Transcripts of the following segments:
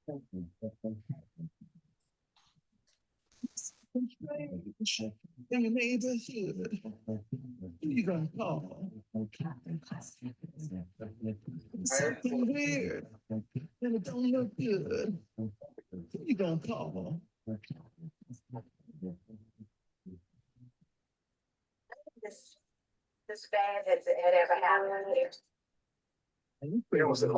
In your neighborhood, who you gonna call? Something weird, and it don't look good. Who you gonna call? This bad had ever happened here. It was an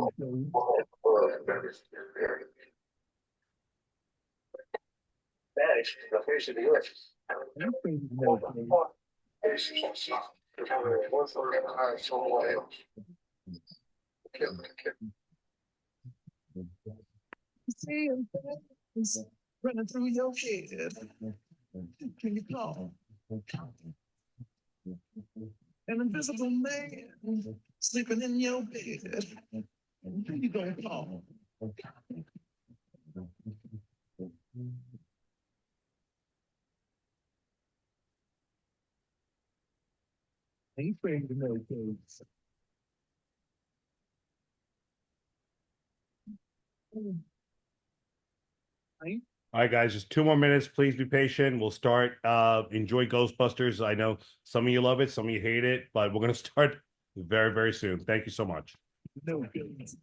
running through your head. Can you call? An invisible man sleeping in your bed. Who you gonna call? Ain't afraid to know kids. All right, guys, just 2 more minutes. Please be patient. We'll start. Enjoy Ghostbusters. I know some of you love it, some of you hate it, but we're going to start very, very soon. Thank you so much. No kids.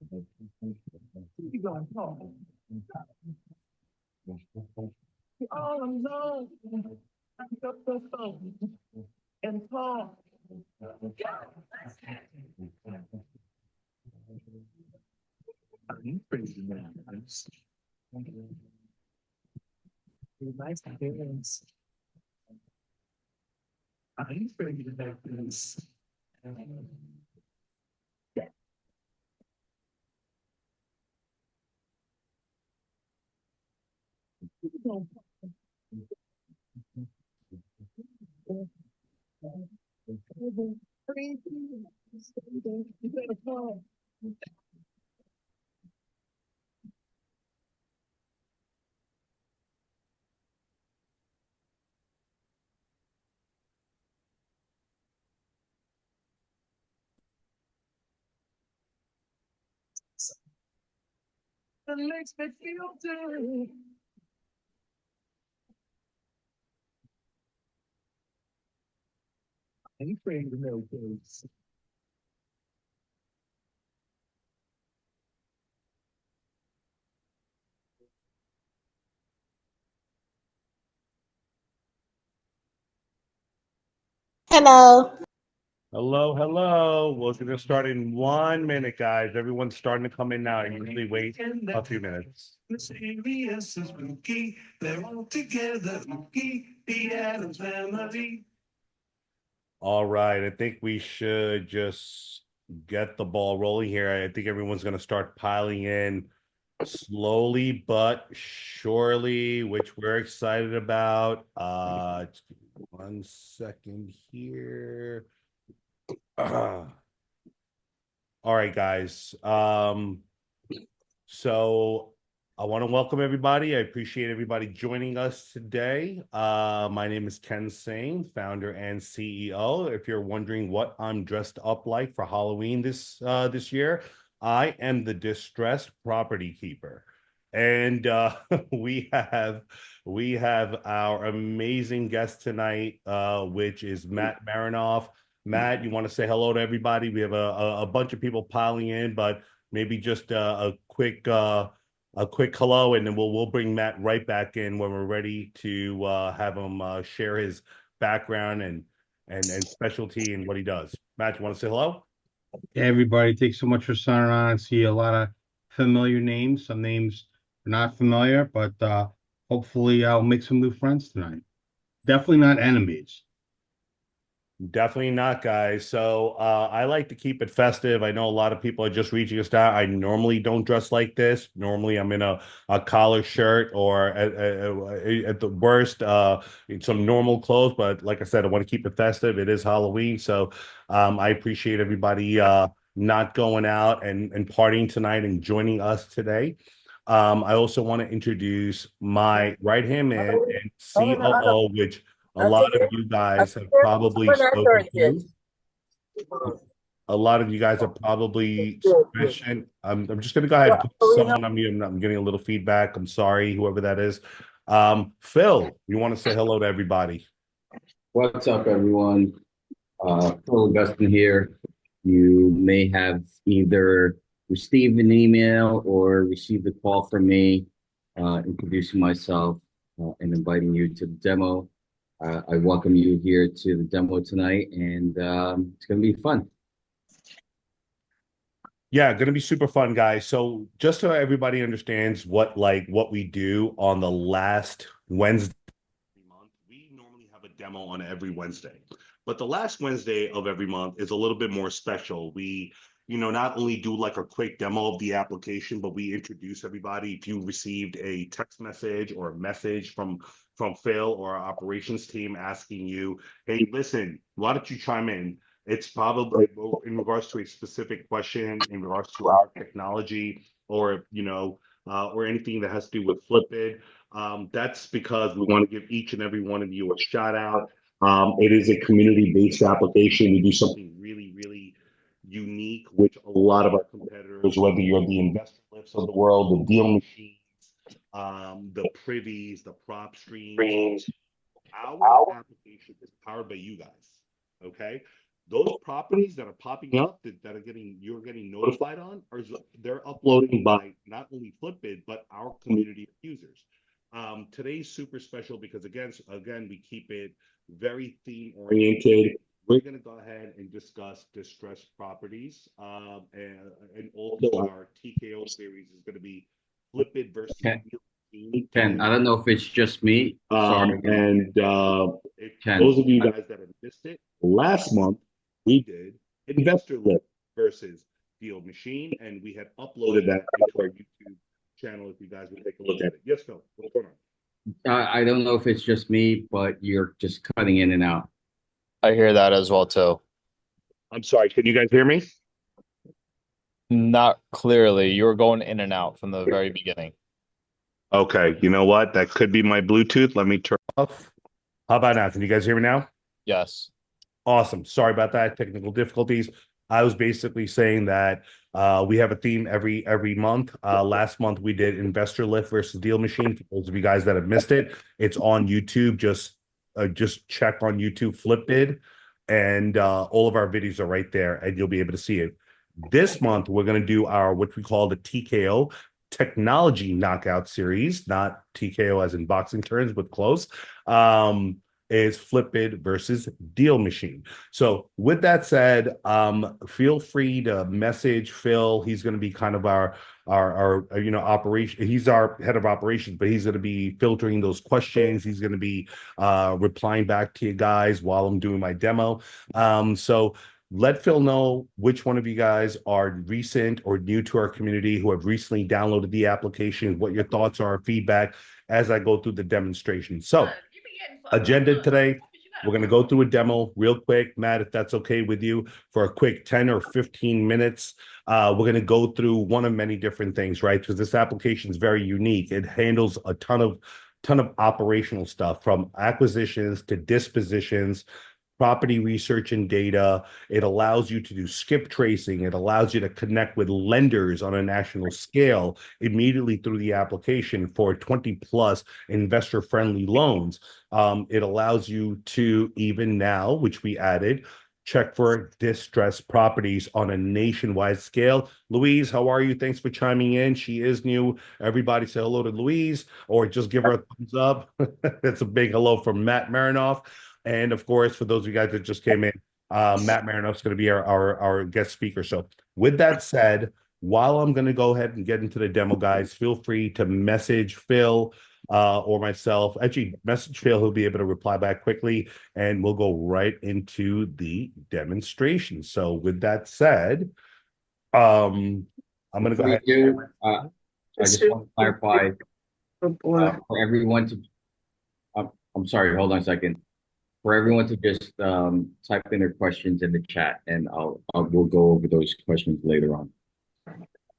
Who you gonna call? All alone. Pick up the phone and call. I'm crazy man. Nice parents. I'm ready to make this. You better call. It makes me feel good. I ain't afraid to know kids. Hello. Hello, hello. We're going to start in 1 minute, guys. Everyone's starting to come in now. I usually wait a few minutes. This ABS is spooky. They're all together. Spooky. The Addams Family. All right. I think we should just get the ball rolling here. I think everyone's going to start piling in slowly but surely, which we're excited about. 1 second here. All right, guys. So I want to welcome everybody. I appreciate everybody joining us today. My name is Ken Singh, founder and CEO. If you're wondering what I'm dressed up like for Halloween this year, I am the distressed property keeper. And we have our amazing guest tonight, which is Matt Marinoff. Matt, you want to say hello to everybody? We have a bunch of people piling in, but maybe just a quick hello, and then we'll bring Matt right back in when we're ready to have him share his background and specialty and what he does. Matt, you want to say hello? Hey, everybody, thanks so much for signing on. I see a lot of familiar names. Some names are not familiar, but hopefully I'll make some new friends tonight. Definitely not enemies. Definitely not, guys. So I like to keep it festive. I know a lot of people are just reaching us out. I normally don't dress like this. Normally I'm in a collar shirt or at the worst some normal clothes. But like I said, I want to keep it festive. It is Halloween. So I appreciate everybody not going out and partying tonight and joining us today. I also want to introduce my right-hand man and COO, which a lot of you guys have probably spoken to. a lot of you guys are probably sufficient. I'm just gonna go ahead and put someone on mute. I'm getting a little feedback. I'm sorry, whoever that is. Phil, you want to say hello to everybody? What's up, everyone? Phil Augustine here. You may have either received an email or received a call from me introducing myself and inviting you to the demo. I welcome you here to the demo tonight, and it's going to be fun. Yeah, going to be super fun, guys. So just so everybody understands what we do on the last Wednesday of every month, we normally have a demo on every Wednesday. But the last Wednesday of every month is a little bit more special. We, not only do like a quick demo of the application, but we introduce everybody. If you received a text message or a message from Phil or our operations team asking you, hey, listen, why don't you chime in? It's probably in regards to a specific question, in regards to our technology, or or anything that has to do with FlippBidd. That's because we want to give each and every one of you a shout out. It is a community-based application. We do something really, really unique, which a lot of our competitors, whether you're the investor lifts of the world, the deal machines, the privies, the prop streams, our application is powered by you guys. Okay. Those properties that are popping up that are you're getting notified on they're uploading by not only FlippBidd, but our community of users. Today's super special because again, we keep it very theme oriented. We're going to go ahead and discuss distressed properties. And also our TKO series is going to be FlippBidd versus Ken, I don't know if it's just me. Sorry. Those of you guys that have missed it, last month we did Investor Lift versus DealMachine, and we had uploaded that into our YouTube channel. If you guys would take a look at it. Yes, Phil, what's going on? I don't know if it's just me, but you're just cutting in and out. I hear that as well too. I'm sorry. Can you guys hear me? Not clearly. You were going in and out from the very beginning. Okay, you know what? That could be my Bluetooth. Let me turn off. How about now? Can you guys hear me now? Yes. Awesome. Sorry about that. Technical difficulties. I was basically saying that we have a theme every month. Last month we did Investor Lift versus DealMachine. For those of you guys that have missed it, it's on YouTube. Just check on YouTube FlippBidd, and all of our videos are right there, and you'll be able to see it. This month we're going to do our what we call the TKO technology knockout series, not TKO as in boxing terms, but close. Is FlippBidd versus DealMachine. So with that said, feel free to message Phil. He's going to be kind of our operation. He's our head of operations, but he's going to be filtering those questions. He's going to be replying back to you guys while I'm doing my demo. So let Phil know which one of you guys are recent or new to our community who have recently downloaded the application, what your thoughts are, feedback as I go through the demonstration. So agenda today, we're going to go through a demo real quick. Matt, if that's okay with you, for a quick 10 or 15 minutes. We're going to go through one of many different things, right? Because this application is very unique. It handles a ton of operational stuff, from acquisitions to dispositions, property research and data. It allows you to do skip tracing. It allows you to connect with lenders on a national scale immediately through the application for 20 plus investor friendly loans. It allows you to, even now, which we added, check for distressed properties on a nationwide scale. Louise, how are you? Thanks for chiming in. She is new. Everybody say hello to Louise, or just give her a thumbs up. That's a big hello from Matt Marinoff. And of course, for those of you guys that just came in, Matt Marinoff's going to be our guest speaker. So with that said, while I'm going to go ahead and get into the demo, guys, feel free to message Phil or myself. Actually, message Phil. He'll be able to reply back quickly, and we'll go right into the demonstration. So with that said, I'm going to go ahead. I just want to clarify for everyone to, I'm sorry, hold on a second. For everyone to just type in their questions in the chat, and we'll go over those questions later on.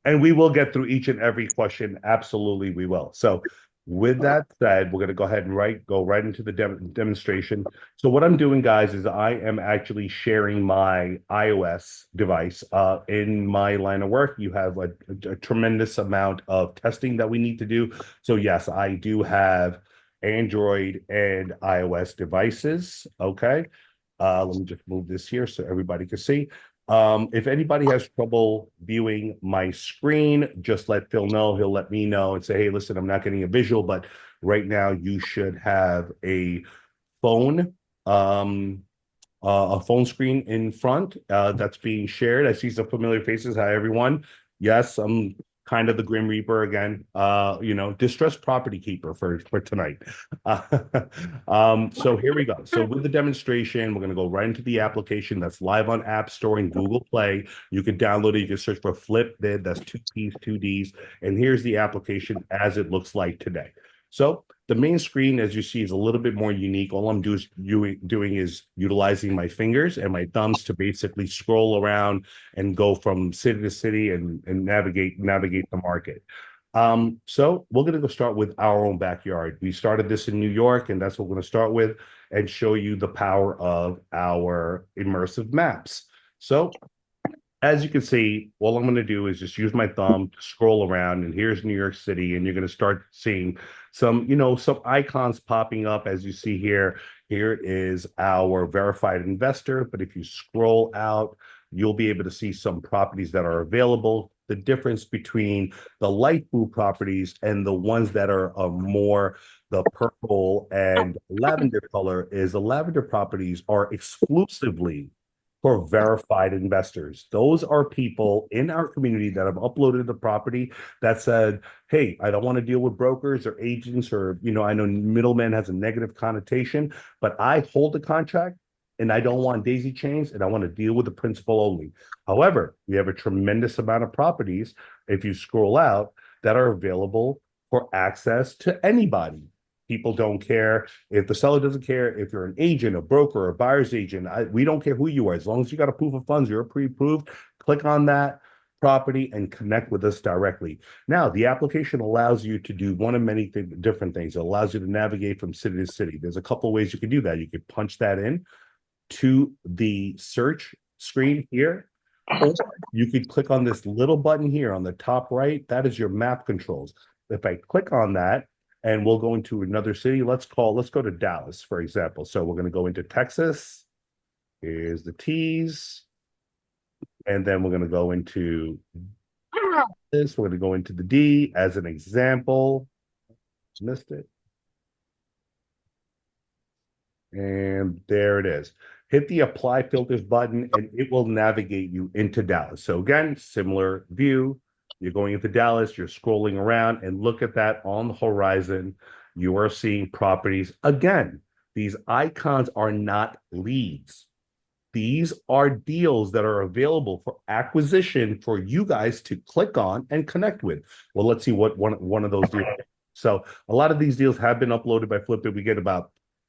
And we will get through each and every question. Absolutely, we will. So with that said, we're going to go ahead and go right into the demonstration. So what I'm doing, guys, is I am actually sharing my iOS device. In my line of work, you have a tremendous amount of testing that we need to do. So yes, I do have Android and iOS devices. Okay. Let me just move this here so everybody can see. If anybody has trouble viewing my screen, just let Phil know. He'll let me know and say, hey, listen, I'm not getting a visual, but right now you should have phone, um, a phone screen in front that's being shared. I see some familiar faces. Hi, everyone. Yes, I'm kind of the Grim Reaper again. Distressed property keeper for tonight. Uh, so here we go. So with the demonstration, we're going to go right into the application that's live on App Store and Google Play. You can download it. You can search for FlippBidd. That's 2 P's, 2 D's. And here's the application as it looks like today. So the main screen, as you see, is a little bit more unique. All I'm doing is utilizing my fingers and my thumbs to basically scroll around and go from city to city and navigate the market. So we're going to go start with our own backyard. We started this in New York, and that's what we're going to start with and show you the power of our immersive maps. So as you can see, all I'm going to do is just use my thumb to scroll around, and here's New York City, and you're going to start seeing some icons popping up as you see here. Here is our verified investor, but if you scroll out, you'll be able to see some properties that are available. The difference between the light blue properties and the ones that are more the purple and lavender color is the lavender properties are exclusively for verified investors. Those are people in our community that have uploaded the property that said, hey, I don't want to deal with brokers or agents or, I know middleman has a negative connotation, but I hold the contract and I don't want daisy chains and I want to deal with the principal only. However, we have a tremendous amount of properties, if you scroll out, that are available for access to anybody. People don't care if the seller doesn't care if you're an agent, a broker, a buyer's agent. We don't care who you are. As long as you got a proof of funds, you're pre-approved. Click on that property and connect with us directly. Now, the application allows you to do one of many different things. It allows you to navigate from city to city. There's a couple of ways you can do that. You can punch that in to the search screen here. Or you could click on this little button here on the top right. That is your map controls. If I click on that, and we'll go into another city. Let's go to Dallas, for example. So we're going to go into Texas. Here's the T's. And then we're going to go into this. We're going to go into the D as an example. Missed it. And there it is. Hit the apply filters button and it will navigate you into Dallas. So again, similar view. You're going into Dallas, you're scrolling around, and look at that on the horizon. You are seeing properties. Again, these icons are not leads. These are deals that are available for acquisition for you guys to click on and connect with. Well, let's see what one of those deals. So a lot of these deals have been uploaded by FlippBidd. We get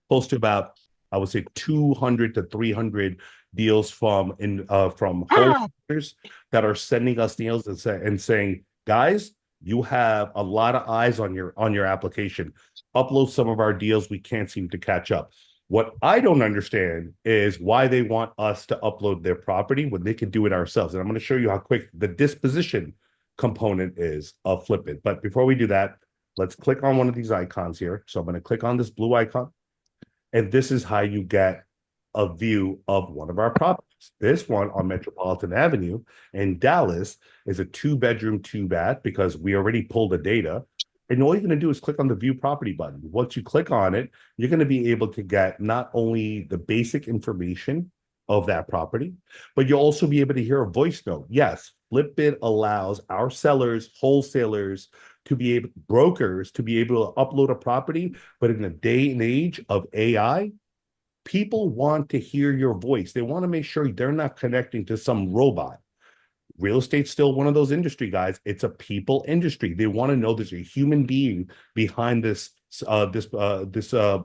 close to about, I would say, 200 to 300 deals from wholesalers that are sending us deals and saying, guys, you have a lot of eyes on your application. Upload some of our deals. We can't seem to catch up. What I don't understand is why they want us to upload their property when they can do it ourselves. And I'm going to show you how quick the disposition component is of FlippBidd. But before we do that, let's click on one of these icons here. So I'm going to click on this blue icon. And this is how you get a view of one of our properties. This one on Metropolitan Avenue in Dallas is a 2-bedroom, 2-bath because we already pulled the data. And all you're going to do is click on the view property button. Once you click on it, you're going to be able to get not only the basic information of that property, but you'll also be able to hear a voice note. Yes, FlippBidd allows our sellers, wholesalers, brokers to be able to upload a property, but in the day and age of AI, people want to hear your voice. They want to make sure they're not connecting to some robot. Real estate's still one of those industry, guys. It's a people industry. They want to know there's a human being behind this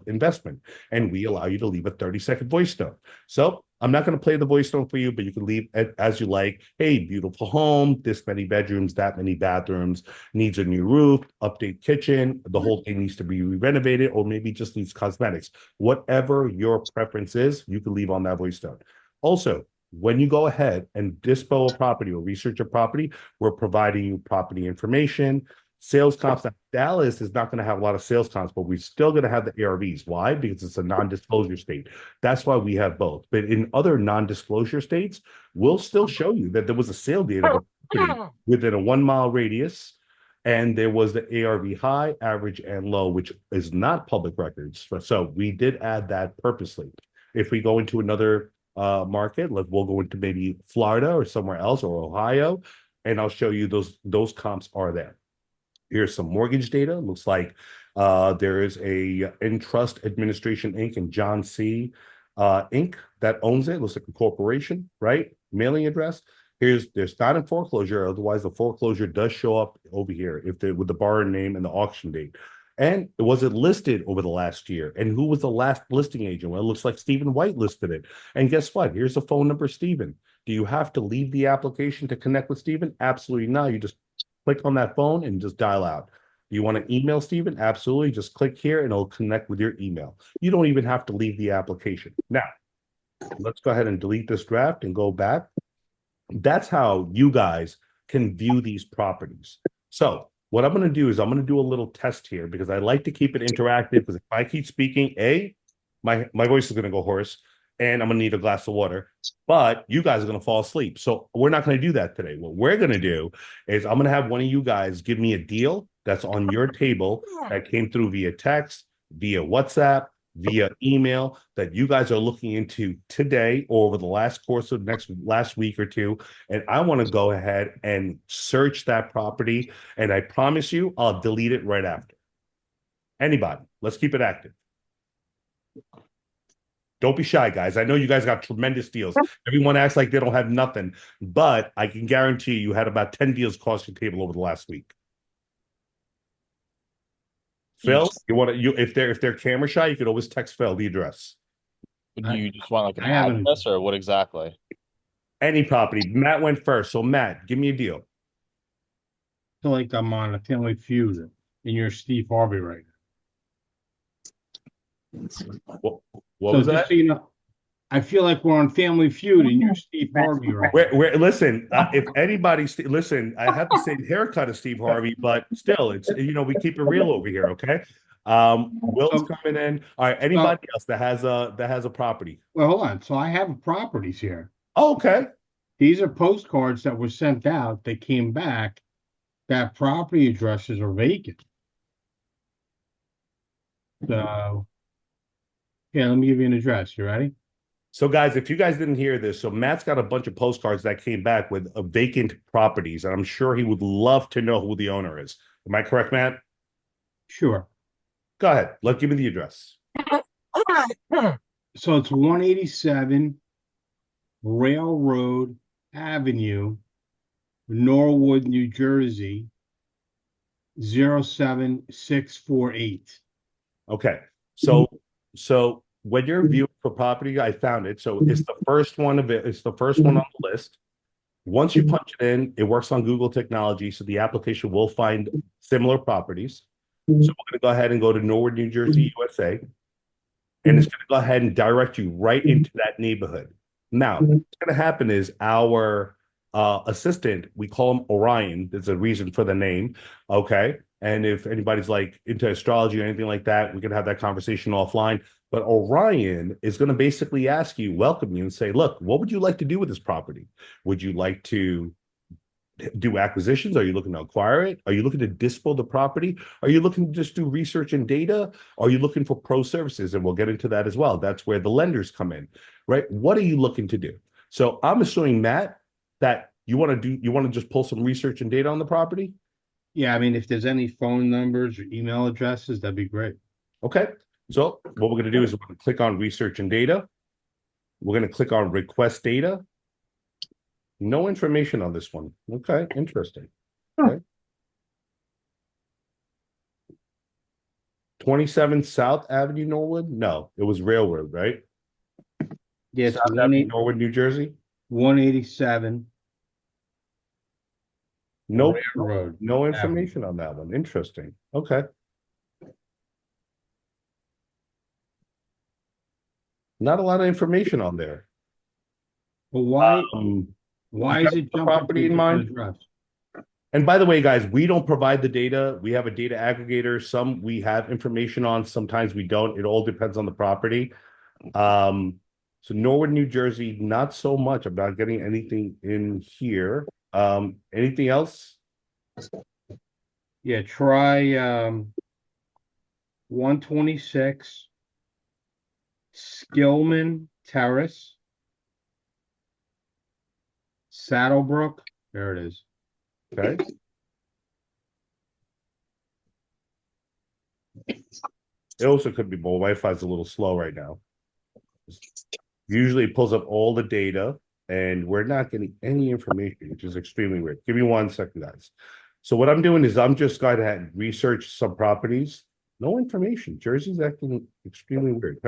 investment, and we allow you to leave a 30-second voice note. So I'm not going to play the voice tone for you, but you can leave it as you like. Hey, beautiful home, this many bedrooms, that many bathrooms, needs a new roof, update kitchen, the whole thing needs to be renovated, or maybe just needs cosmetics. Whatever your preference is, you can leave on that voice tone. Also, when you go ahead and dispo a property or research a property, we're providing you property information, sales comps. Now, Dallas is not going to have a lot of sales comps, but we're still going to have the ARVs. Why? Because it's a non-disclosure state. That's why we have both. But in other non-disclosure states, we'll still show you that there was a sale date of a property within a 1 mile radius. And there was the ARV high, average, and low, which is not public records. So we did add that purposely. If we go into another market, like we'll go into maybe Florida or somewhere else or Ohio, and I'll show you those comps are there. Here's some mortgage data. Looks like there is a Entrust Administration Inc. and John C. Inc. that owns it. Looks like a corporation, right? Mailing address. There's not in foreclosure. Otherwise, the foreclosure does show up over here if they with the borrower name and the auction date. And was it listed over the last year? And who was the last listing agent? Well, it looks like Stephen White listed it. And guess what? Here's the phone number, Stephen. Do you have to leave the application to connect with Stephen? Absolutely not. You just click on that phone and just dial out. Do you want to email Stephen? Absolutely. Just click here and it'll connect with your email. You don't even have to leave the application. Now, let's go ahead and delete this draft and go back. That's how you guys can view these properties. So what I'm going to do is I'm going to do a little test here because I like to keep it interactive because if I keep speaking, my voice is going to go hoarse and I'm going to need a glass of water, but you guys are going to fall asleep. So we're not going to do that today. What we're going to do is I'm going to have one of you guys give me a deal that's on your table that came through via text, via WhatsApp, via email that you guys are looking into today or over the last course of last week or two. And I want to go ahead and search that property. And I promise you, I'll delete it right after. Anybody, let's keep it active. Don't be shy, guys. I know you guys got tremendous deals. Everyone acts like they don't have nothing, but I can guarantee you had about 10 deals across your table over the last week. Phil, if they're camera shy, you could always text Phil the address. Do you just want like an I haven't- address or what exactly? Any property. Matt went first. So Matt, give me a deal. I feel like I'm on a Family Feud and you're Steve Harvey right now. What was that? So you know, I feel like we're on Family Feud and you're Steve Harvey right now. Listen, if anybody, listen, I have to say haircut is Steve Harvey, but still, it's, we keep it real over here, okay? Will's coming in. All right, anybody else that has a property? Well, hold on. So I have properties here. Oh, okay. These are postcards that were sent out. They came back. That property addresses are vacant. So, yeah, let me give you an address. You ready? So, guys, if you guys didn't hear this, so Matt's got a bunch of postcards that came back with vacant properties, and I'm sure he would love to know who the owner is. Am I correct, Matt? Sure. Go ahead. Give me the address. So it's 187 Railroad Avenue, Norwood, New Jersey, 07648. Okay. So when you're viewing for property, I found it. So it's the first one of it. It's the first one on the list. Once you punch it in, it works on Google technology. So the application will find similar properties. So we're going to go ahead and go to Norwood, New Jersey, USA. And it's going to go ahead and direct you right into that neighborhood. Now, what's going to happen is our assistant, we call him Orion. There's a reason for the name. Okay. And if anybody's like into astrology or anything like that, we can have that conversation offline. But Orion is going to basically ask you, welcome you, and say, look, what would you like to do with this property? Would you like to do acquisitions? Are you looking to acquire it? Are you looking to dispo the property? Are you looking to just do research and data? Are you looking for pro services? And we'll get into that as well. That's where the lenders come in, right? What are you looking to do? So I'm assuming, Matt, that you want to just pull some research and data on the property? Yeah, I mean, if there's any phone numbers or email addresses, that'd be great. Okay. So what we're going to do is we're going to click on research and data. We're going to click on request data. No information on this one. Okay, interesting. Okay. 27 South Avenue, Norwood? No, it was Railroad, right? Yeah, it's South Avenue, Norwood, New Jersey? 187 Nope, Rare Road. no Avenue. information on that one. Interesting. Okay. Not a lot of information on there. But why Um, is it the jumping property to a in different mind? address? And by the way, guys, we don't provide the data. We have a data aggregator. Some we have information on, sometimes we don't. It all depends on the property. So Norwood, New Jersey, not so much. I'm not getting anything in here. Anything else? Yeah, try 126 Skillman Terrace, Saddlebrook. There it is. Okay. It also could be more. Wi-Fi is a little slow right now. Usually it pulls up all the data and we're not getting any information, which is extremely weird. Give me 1 second, guys. So what I'm doing is I'm just going to have research some properties. No information. Jersey's acting extremely weird.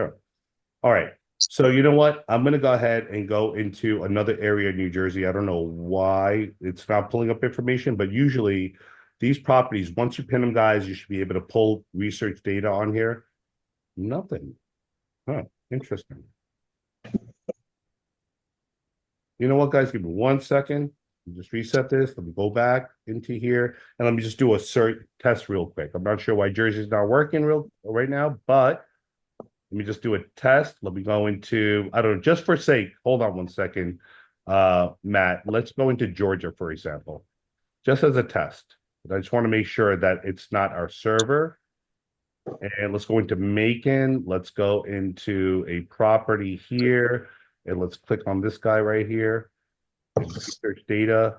All right. So you know what? I'm going to go ahead and go into another area in New Jersey. I don't know why it's not pulling up information, but usually these properties, once you pin them, guys, you should be able to pull research data on here. Nothing. Huh. Interesting. You know what, guys? Give me 1 second. Just reset this. Let me go back into here and let me just do a search test real quick. I'm not sure why Jersey's not working right now, but let me just do a test. Let me go into, I don't know, just for sake, hold on 1 second, Matt. Let's go into Georgia, for example, just as a test. But I just want to make sure that it's not our server. And let's go into Macon. Let's go into a property here. And let's click on this guy right here. Search data.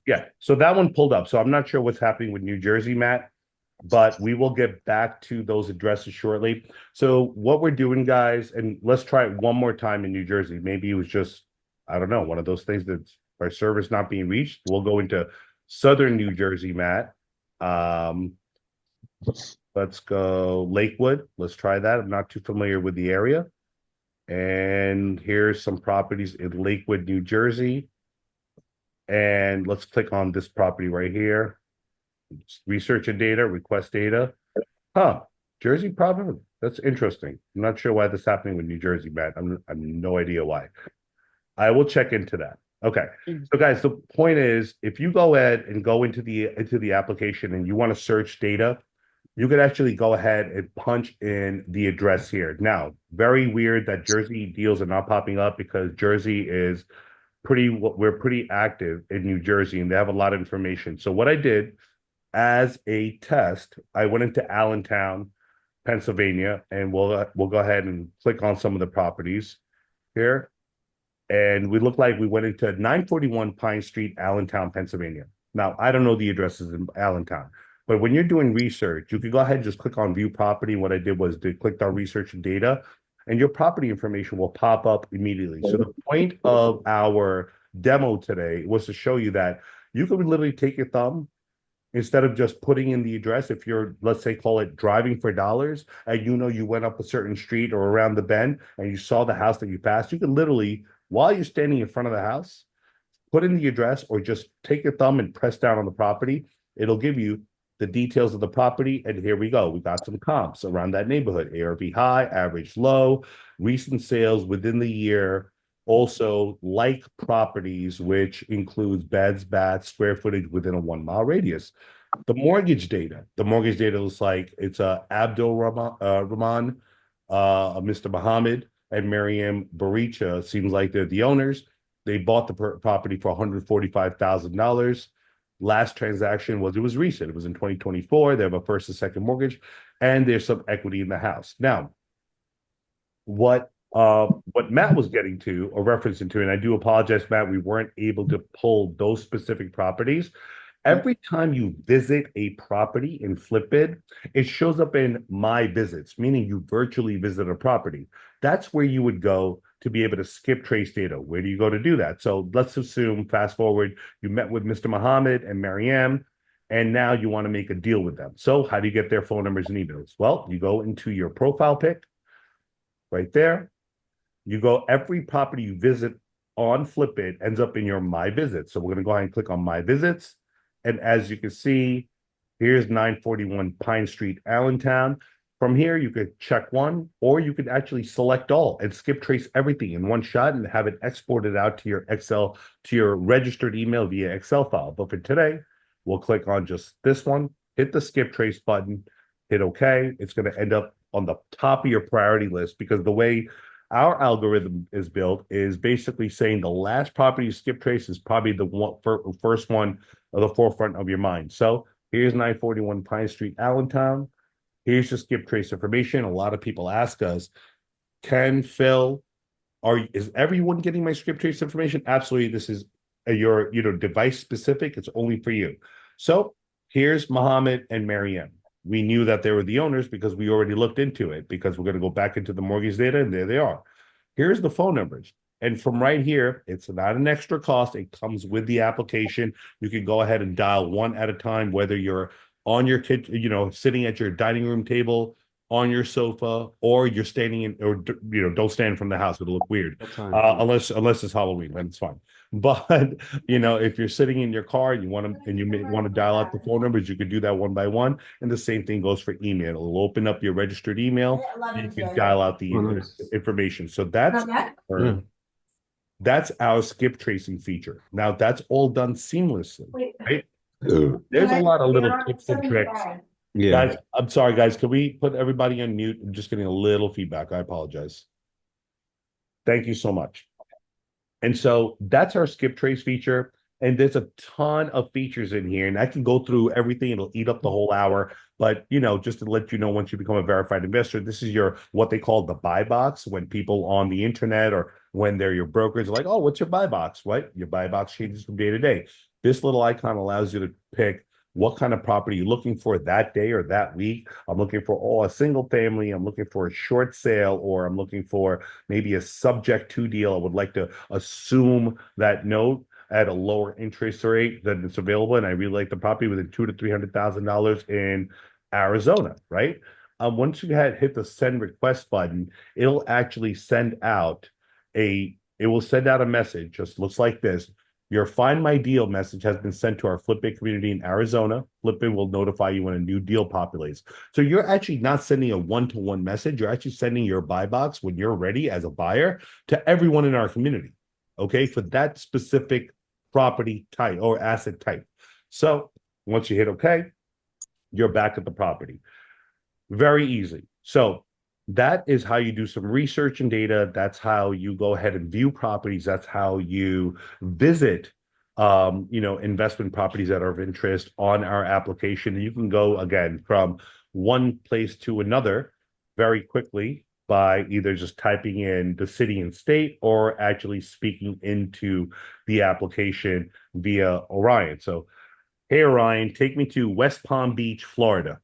Yeah, so that one pulled up. So I'm not sure what's happening with New Jersey, Matt, but we will get back to those addresses shortly. So what we're doing, guys, and let's try it one more time in New Jersey. Maybe it was just, I don't know, one of those things that's our server's not being reached. We'll go into Southern New Jersey, Matt. Let's go Lakewood. Let's try that. I'm not too familiar with the area. And here's some properties in Lakewood, New Jersey. And let's click on this property right here. Research and data, request data. Huh, Jersey property. That's interesting. I'm not sure why this is happening with New Jersey, Matt. I'm no idea why. I will check into that. Okay. So guys, the point is if you go ahead and go into the application and you want to search data, you could actually go ahead and punch in the address here. Now, very weird that Jersey deals are not popping up because Jersey is we're pretty active in New Jersey and they have a lot of information. So what I did as a test, I went into Allentown, Pennsylvania, and we'll go ahead and click on some of the properties here. And we look like we went into 941 Pine Street, Allentown, Pennsylvania. Now, I don't know the addresses in Allentown, but when you're doing research, you can go ahead and just click on view property. What I did was to click on research and data, and your property information will pop up immediately. So the point of our demo today was to show you that you could literally take your thumb instead of just putting in the address. If you're, let's say, call it driving for dollars, and you know you went up a certain street or around the bend and you saw the house that you passed, you can literally, while you're standing in front of the house, put in the address or just take your thumb and press down on the property. It'll give you the details of the property. And here we go. We got some comps around that neighborhood. ARV high, average low, recent sales within the year. Also, like properties, which includes beds, baths, square footage within a 1 mile radius. The mortgage data looks like it's Abdul Rahman, Mr. Muhammad, and Mariam Baricha. Seems like they're the owners. They bought the property for $145,000. Last transaction was recent. It was in 2024. They have a first and second mortgage, and there's some equity in the house. Now, what Matt was getting to or referencing to, and I do apologize, Matt, we weren't able to pull those specific properties. Every time you visit a property in FlippBidd, it shows up in my visits, meaning you virtually visit a property. That's where you would go to be able to skip trace data. Where do you go to do that? So let's assume, fast forward, you met with Mr. Muhammad and Mariam, and now you want to make a deal with them. So how do you get their phone numbers and emails? Well, you go into your profile pic right there. You go, every property you visit on FlippBidd ends up in your My Visits. So we're going to go ahead and click on My Visits. And as you can see, here's 941 Pine Street, Allentown. From here, you could check one, or you could actually select all and skip trace everything in one shot and have it exported out to your Excel, to your registered email via Excel file. But for today, we'll click on just this one, hit the skip trace button, hit OK. It's going to end up on the top of your priority list, because the way our algorithm is built is basically saying the last property you skip trace is probably the first one of the forefront of your mind. So here's 941 Pine Street, Allentown. Here's your skip trace information. A lot of people ask us, Ken, Phil, is everyone getting my skip trace information? Absolutely. This is your device specific. It's only for you. So here's Mohammed and Marianne. We knew that they were the owners because we already looked into it, because we're going to go back into the mortgage data, and there they are. Here's the phone numbers. And from right here, it's not an extra cost. It comes with the application. You can go ahead and dial one at a time, whether you're on your kitchen, sitting at your dining room table, on your sofa, or you're standing in, or don't stand from the house. It'll look weird, unless it's Halloween, then it's fine. But if you're sitting in your car and you may want to dial out the phone numbers, you could do that one by one. And the same thing goes for email. It'll open up your registered email, and you can dial out the information. So that's our skip tracing feature. Now that's all done seamlessly, right? There's a lot of little tips and tricks. Yeah. Guys, I'm sorry, guys. Can we put everybody on mute? I'm just getting a little feedback. I apologize. Thank you so much. And so that's our skip trace feature. And there's a ton of features in here, and I can go through everything. It'll eat up the whole hour. But, just to let you know, once you become a verified investor, this is what they call the buy box. When people on the internet, or when they're your brokers, are like, oh, what's your buy box? What? Your buy box changes from day to day. This little icon allows you to pick what kind of property you're looking for that day or that week. I'm looking for a single family. I'm looking for a short sale, or I'm looking for maybe a subject to deal. I would like to assume that note at a lower interest rate that it's available, and I really like the property within $200,000 to $300,000 in Arizona, right? Once you hit the send request button, it'll actually send out a message. Just looks like this. Your Find My Deal message has been sent to our FlippBidd community in Arizona. FlippBidd will notify you when a new deal populates. So you're actually not sending a one-to-one message. You're actually sending your buy box when you're ready as a buyer to everyone in our community, okay, for that specific property type or asset type. So once you hit OK, you're back at the property. Very easy. So that is how you do some research and data. That's how you go ahead and view properties. That's how you visit, investment properties that are of interest on our application. And you can go, again, from one place to another very quickly by either just typing in the city and state, or actually speaking into the application via Orion. So, hey, Orion, take me to West Palm Beach, Florida.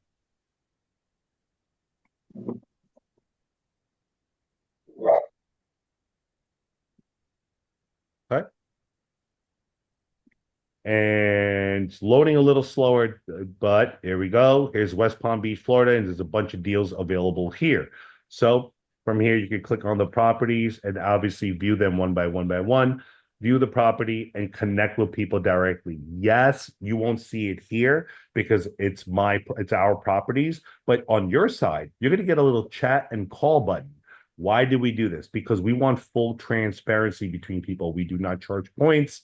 Okay. And it's loading a little slower, but here we go. Here's West Palm Beach, Florida, and there's a bunch of deals available here. So from here, you can click on the properties and obviously view them one by one, view the property and connect with people directly. Yes, you won't see it here because it's our properties, but on your side, you're going to get a little chat and call button. Why do we do this? Because we want full transparency between people. We do not charge points.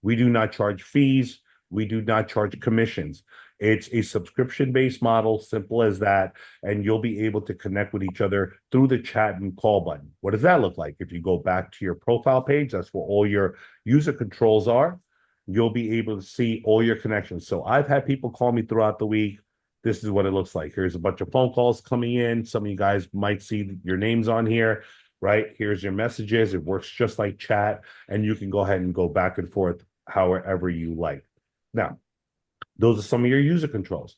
We do not charge fees. We do not charge commissions. It's a subscription-based model, simple as that, and you'll be able to connect with each other through the chat and call button. What does that look like? If you go back to your profile page, that's where all your user controls are. You'll be able to see all your connections. So I've had people call me throughout the week. This is what it looks like. Here's a bunch of phone calls coming in. Some of you guys might see your names on here, right? Here's your messages. It works just like chat, and you can go ahead and go back and forth however you like. Now, those are some of your user controls.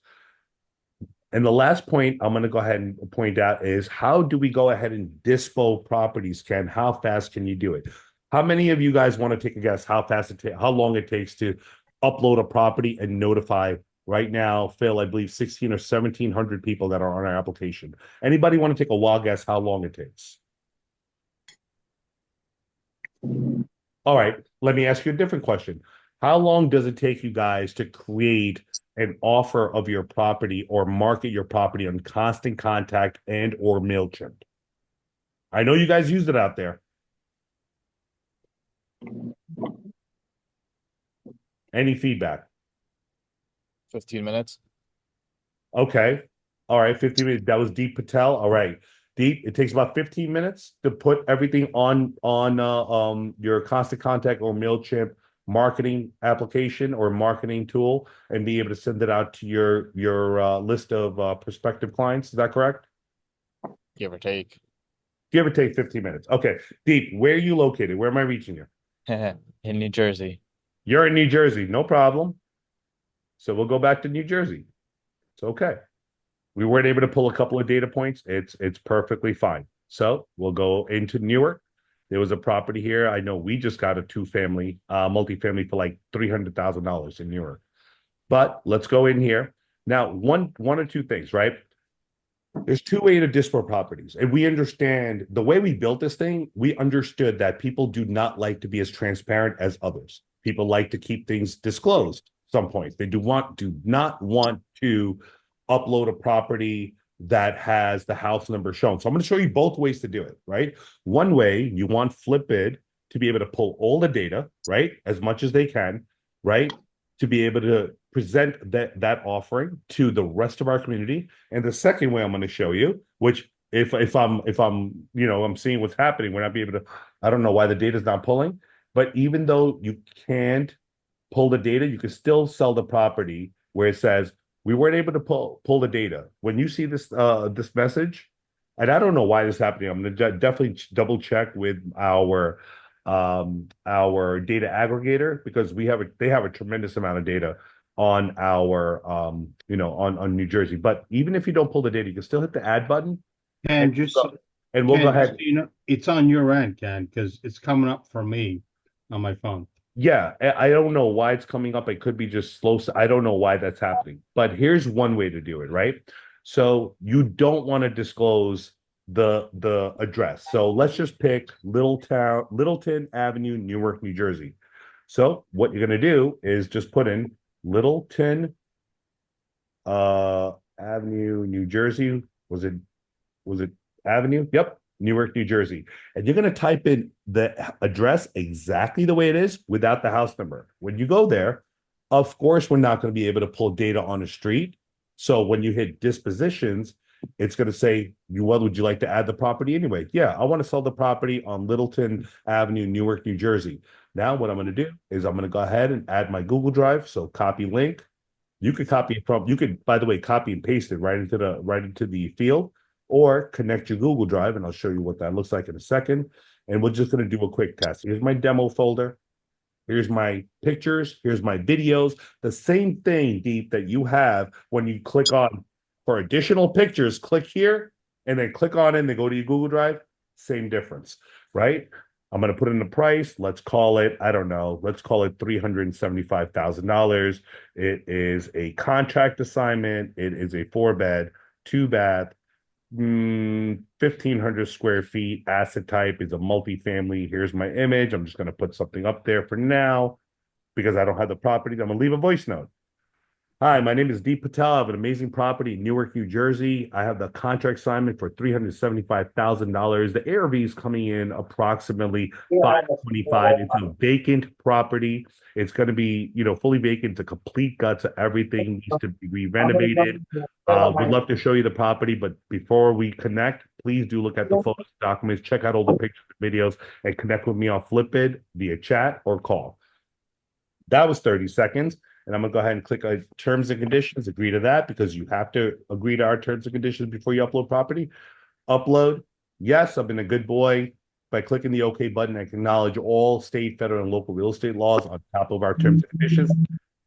And the last point I'm going to go ahead and point out is, how do we go ahead and dispo properties, Ken? How fast can you do it? How many of you guys want to take a guess how long it takes to upload a property and notify? Right now, Phil, I believe 16 or 1700 people that are on our application. Anybody want to take a wild guess how long it takes? All right, let me ask you a different question. How long does it take you guys to create an offer of your property or market your property on Constant Contact and or MailChimp? I know you guys use it out there. Any feedback? 15 minutes. Okay. All right, 15 minutes. That was Deep Patel. All right. Deep, it takes about 15 minutes to put everything on your Constant Contact or MailChimp marketing application or marketing tool and be able to send it out to your list of prospective clients. Is that correct? Give or take. Give or take 15 minutes. Okay. Deep, where are you located? Where am I reaching you? In New Jersey. You're in New Jersey, no problem. So we'll go back to New Jersey. It's okay. We weren't able to pull a couple of data points. It's perfectly fine. So we'll go into Newark. There was a property here. I know we just got a two-family, multifamily for like $300,000 in Newark. But let's go in here. Now, one or two things, right? There's two ways to dispo properties. And we understand the way we built this thing, we understood that people do not like to be as transparent as others. People like to keep things disclosed some points. They do not want to upload a property that has the house number shown. So I'm going to show you both ways to do it, right? One way, you want FlippBidd to be able to pull all the data, right? As much as they can, right? To be able to present that offering to the rest of our community. And the second way I'm going to show you, which if I'm I'm seeing what's happening, we're not be able to, I don't know why the data is not pulling, but even though you can't pull the data, you can still sell the property where it says we weren't able to pull the data. When you see this message, and I don't know why this is happening, I'm going to definitely double check with our data aggregator because they have a tremendous amount of data on our on New Jersey. But even if you don't pull the data, you can still hit the add button And just and we'll Ken, go just ahead. so you know, it's on your end, Ken, because it's coming up for me on my phone. Yeah, I don't know why it's coming up. It could be just slow. I don't know why that's happening. But here's one way to do it, right? So you don't want to disclose the address. So let's just pick Littleton Avenue, Newark, New Jersey. So what you're going to do is just put in Littleton Avenue, New Jersey. Was it Avenue? Yep, Newark, New Jersey. And you're going to type in the address exactly the way it is without the house number. When you go there, of course, we're not going to be able to pull data on the street. So when you hit dispositions, it's going to say, what would you like to add the property anyway? Yeah, I want to sell the property on Littleton Avenue, Newark, New Jersey. Now, what I'm going to do is I'm going to go ahead and add my Google Drive. So copy link. You could copy it from, you could, by the way, copy and paste it right into the field or connect your Google Drive, and I'll show you what that looks like in a second. And we're just going to do a quick test. Here's my demo folder. Here's my pictures. Here's my videos. The same thing, Deep, that you have when you click on for additional pictures, click here and then click on it and then go to your Google Drive. Same difference, right? I'm going to put in the price. Let's call it, I don't know, let's call it $375,000. It is a contract assignment. It is a 4-bed, 2-bath, 1,500 square feet. Asset type is a multifamily. Here's my image. I'm just going to put something up there for now because I don't have the property. I'm going to leave a voice note. Hi, my name is Deep Patel. I have an amazing property in Newark, New Jersey. I have the contract assignment for $375,000. The ARV is coming in approximately $525. It's a vacant property. It's going to be, fully vacant. It's a complete guts. Everything needs to be renovated. We'd love to show you the property, but before we connect, please do look at the photos, documents, check out all the pictures, videos, and connect with me on FlippBidd via chat or call. That was 30 seconds. And I'm going to go ahead and click on terms and conditions, agree to that because you have to agree to our terms and conditions before you upload property. Upload. Yes, I've been a good boy. By clicking the OK button, I acknowledge all state, federal, and local real estate laws on top of our terms and conditions.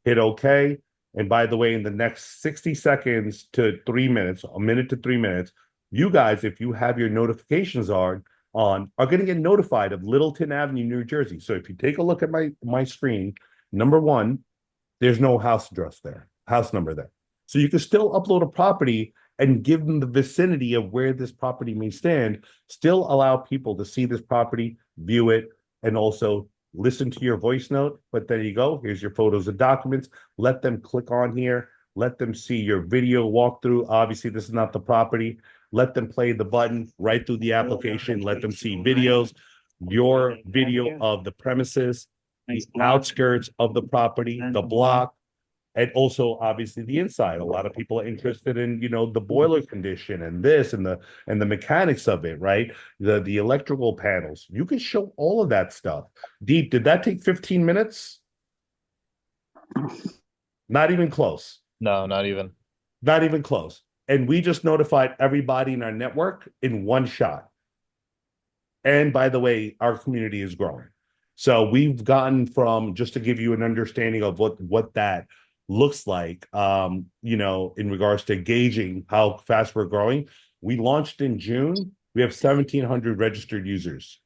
Hit OK. And by the way, in the next 60 seconds to 3 minutes, a minute to 3 minutes, you guys, if you have your notifications on, are going to get notified of Littleton Avenue, New Jersey. So if you take a look at my screen, number one, there's no house number there. So you can still upload a property and give them the vicinity of where this property may stand, still allow people to see this property, view it, and also listen to your voice note. But there you go. Here's your photos and documents. Let them click on here. Let them see your video walkthrough. Obviously, this is not the property. Let them play the button right through the application. Let them see videos, your video of the premises, the outskirts of the property, the block, and also obviously the inside. A lot of people are interested in, the boiler condition and this and the mechanics of it, right? The electrical panels. You can show all of that stuff. Deep, did that take 15 minutes? Not even close. No, not even. Not even close. And we just notified everybody in our network in one shot. And by the way, our community is growing. So we've gotten from, just to give you an understanding of what that looks like, in regards to gauging how fast we're growing. We launched in June. We have 1,700 registered users.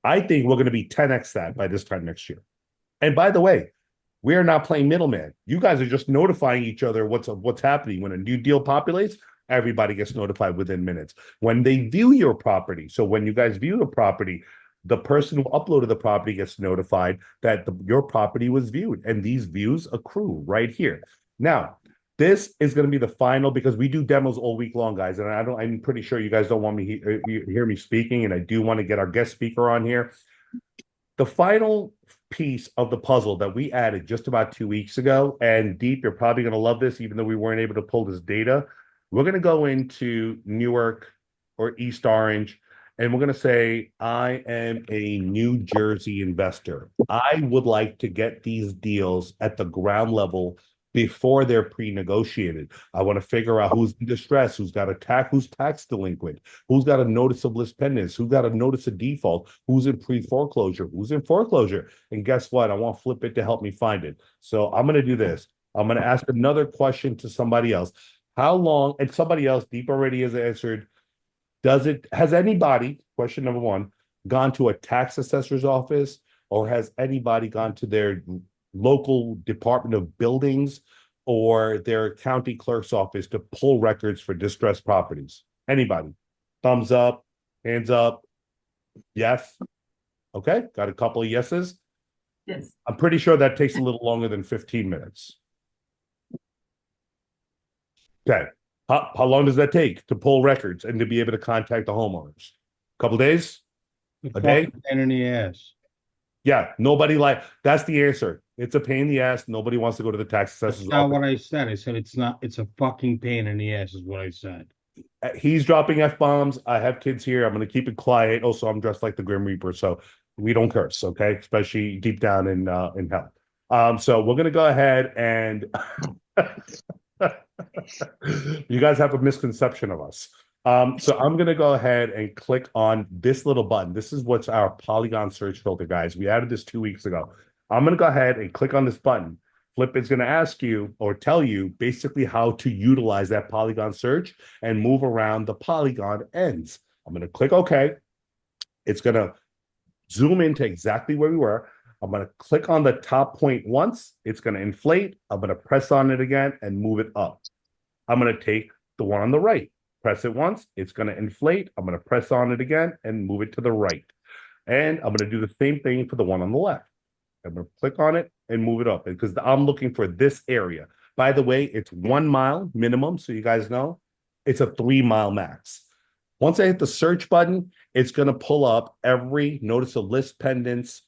I think we're going to be 10x that by this time next year. And by the way, we are not playing middleman. You guys are just notifying each other what's happening. When a new deal populates, everybody gets notified within minutes. When they view your property, so when you guys view the property, the person who uploaded the property gets notified that your property was viewed, and these views accrue right here. Now, this is going to be the final, because we do demos all week long, guys, and I'm pretty sure you guys don't want me hear me speaking, and I do want to get our guest speaker on here. The final piece of the puzzle that we added just about 2 weeks ago, and Deep, you're probably going to love this, even though we weren't able to pull this data. We're going to go into Newark or East Orange, and we're going to say, I am a New Jersey investor. I would like to get these deals at the ground level before they're pre-negotiated. I want to figure out who's in distress, who's tax delinquent, who's got a notice of list pendants, who's got a notice of default, who's in pre-foreclosure, who's in foreclosure. And guess what? I want FlippBidd to help me find it. So I'm going to do this. I'm going to ask another question to somebody else. How long, and somebody else, Deep already has answered, has anybody, question number one, gone to a tax assessor's office, or has anybody gone to their local Department of Buildings or their county clerk's office to pull records for distressed properties? Anybody? Thumbs up, hands up. Yes. Okay, got a couple of yeses. Yes. I'm pretty sure that takes a little longer than 15 minutes. Okay. How long does that take to pull records and to be able to contact the homeowners? A couple days? A day? Pain in the ass. Yeah, that's the answer. It's a pain in the ass. Nobody wants to go to the tax assessor's That's not office. what I said. I said it's a fucking pain in the ass is what I said. He's dropping F-bombs. I have kids here. I'm going to keep it quiet. Also, I'm dressed like the Grim Reaper, so we don't curse, okay? Especially deep down in hell. So we're going to go ahead and you guys have a misconception of us. So I'm going to go ahead and click on this little button. This is what's our Polygon search filter, guys. We added this 2 weeks ago. I'm going to go ahead and click on this button. FlippBidd's going to ask you or tell you basically how to utilize that Polygon search and move around the Polygon ends. I'm going to click OK. It's going to zoom into exactly where we were. I'm going to click on the top point once. It's going to inflate. I'm going to press on it again and move it up. I'm going to take the one on the right. Press it once. It's going to inflate. I'm going to press on it again and move it to the right. And I'm going to do the same thing for the one on the left. I'm going to click on it and move it up because I'm looking for this area. By the way, it's 1 mile minimum. So you guys know it's a 3 mile max. Once I hit the search button, it's going to pull up every notice of list pendants,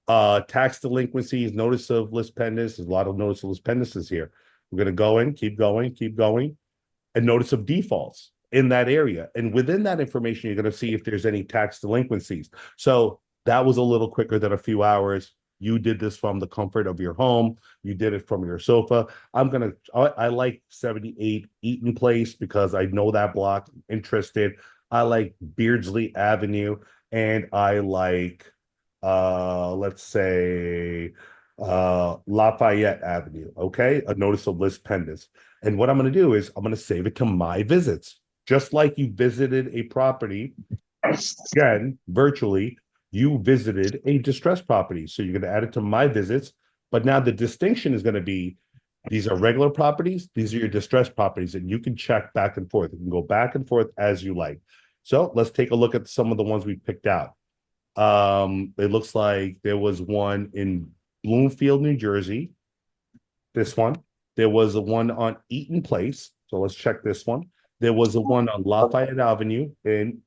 tax delinquencies, notice of list pendants. There's a lot of notice of list pendants here. We're going to go in, keep going, and notice of defaults in that area. And within that information, you're going to see if there's any tax delinquencies. So that was a little quicker than a few hours. You did this from the comfort of your home. You did it from your sofa. I like 78 Eaton Place because I know that block. I'm interested. I like Beardsley Avenue, and I like, let's say, Lafayette Avenue. Okay, a notice of list pendants. And what I'm going to do is I'm going to save it to my visits, just like you visited a property. Again, virtually, you visited a distressed property. So you're going to add it to my visits. But now the distinction is going to be, these are regular properties. These are your distressed properties. And you can check back and forth. You can go back and forth as you like. So let's take a look at some of the ones we picked out. It looks like there was one in Bloomfield, New Jersey. This one. There was a one on Eaton Place. So let's check this one. There was a one on Lafayette Avenue in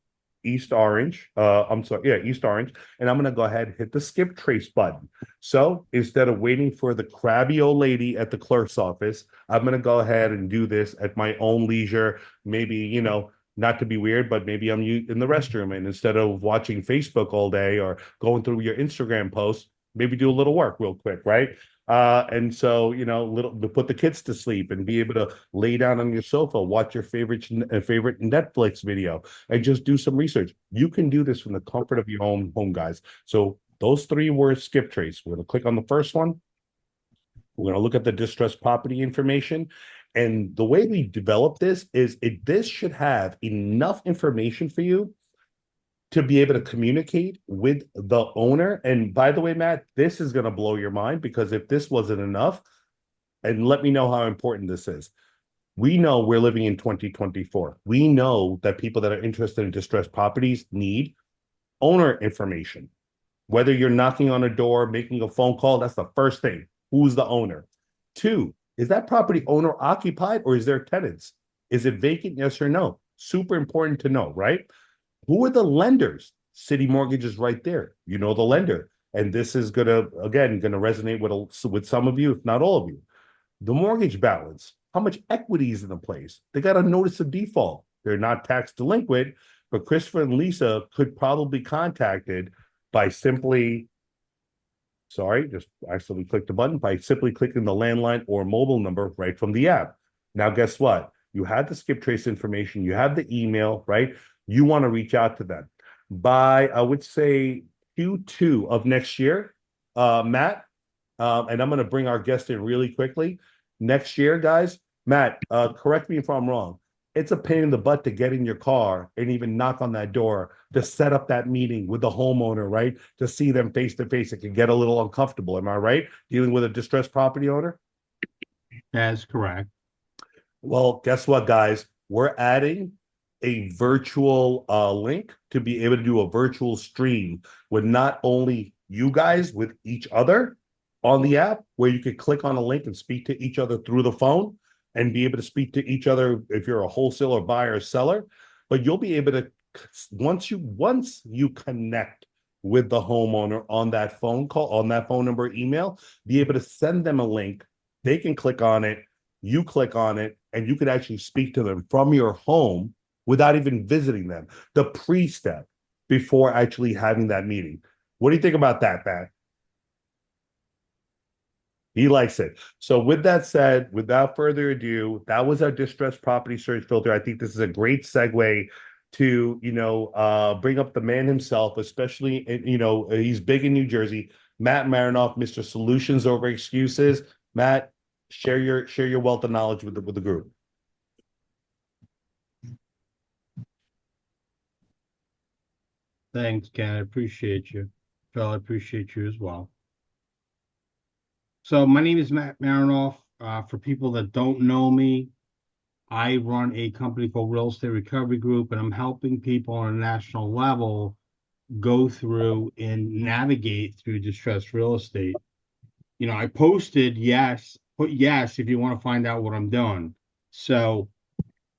East Orange. I'm sorry, yeah, East Orange. And I'm gonna go ahead and hit the skip trace button. So instead of waiting for the crabby old lady at the clerk's office, I'm gonna go ahead and do this at my own leisure. Maybe, not to be weird, but maybe I'm in the restroom, and instead of watching Facebook all day or going through your Instagram posts, maybe do a little work real quick, right? And so, little to put the kids to sleep and be able to lay down on your sofa, watch your favorite Netflix video, and just do some research. You can do this from the comfort of your own home, guys. So those three words skip trace. We're gonna click on the first one. We're gonna look at the distressed property information. And the way we develop this is this should have enough information for you to be able to communicate with the owner. And by the way, Matt, this is going to blow your mind, because if this wasn't enough, and let me know how important this is. We know we're living in 2024. We know that people that are interested in distressed properties need owner information. Whether you're knocking on a door, making a phone call, that's the first thing. Who's the owner? Two, is that property owner occupied, or is there tenants? Is it vacant? Yes or no? Super important to know, right? Who are the lenders? City Mortgage is right there. You know the lender. And this is gonna resonate with some of you, if not all of you. The mortgage balance. How much equity is in the place? They got a notice of default. They're not tax delinquent, but Christopher and Lisa could probably be contacted by simply, just accidentally clicked the button, by simply clicking the landline or mobile number right from the app. Now, guess what? You had the skip trace information, you have the email, right? You want to reach out to them by, I would say, Q2 of next year, Matt. And I'm going to bring our guest in really quickly. Next year, guys, Matt, correct me if I'm wrong. It's a pain in the butt to get in your car and even knock on that door to set up that meeting with the homeowner, right? To see them face to face. It can get a little uncomfortable. Am I right? Dealing with a distressed property owner? That's correct. Well, guess what, guys? We're adding a virtual link to be able to do a virtual stream with not only you guys, with each other on the app, where you could click on a link and speak to each other through the phone and be able to speak to each other if you're a wholesaler, buyer, or seller. But you'll be able to, once you connect with the homeowner on that phone call, on that phone number, email, be able to send them a link. They can click on it, you click on it, and you can actually speak to them from your home without even visiting them. The pre-step before actually having that meeting. What do you think about that, Pat? He likes it. So with that said, without further ado, that was our distressed property search filter. I think this is a great segue to, bring up the man himself, especially, he's big in New Jersey. Matt Marinoff, Mr. Solutions Over Excuses. Matt, share your wealth of knowledge with the group. Thanks, Ken. I appreciate you. Phil, I appreciate you as well. So my name is Matt Marinoff. For people that don't know me, I run a company called Real Estate Recovery Group, and I'm helping people on a national level go through and navigate through distressed real estate. I posted put yes if you want to find out what I'm doing. So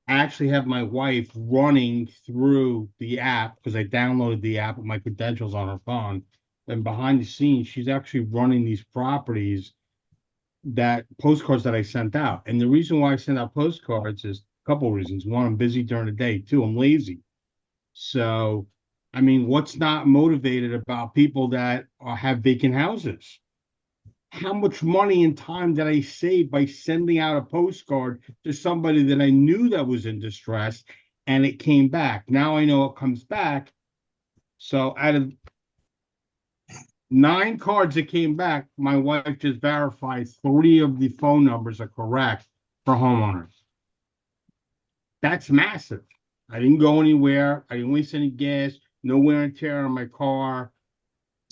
I actually have my wife running through the app, because I downloaded the app with my credentials on her phone. And behind the scenes, she's actually running these properties, that postcards that I sent out. And the reason why I send out postcards is a couple of reasons. One, I'm busy during the day. Two, I'm lazy. So, what's not motivated about people that have vacant houses? How much money and time did I save by sending out a postcard to somebody that I knew that was in distress, and it came back? Now I know it comes back. So out of 9 cards that came back, my wife just verified 3 of the phone numbers are correct for homeowners. That's massive. I didn't go anywhere. I didn't waste any gas, no wear and tear on my car.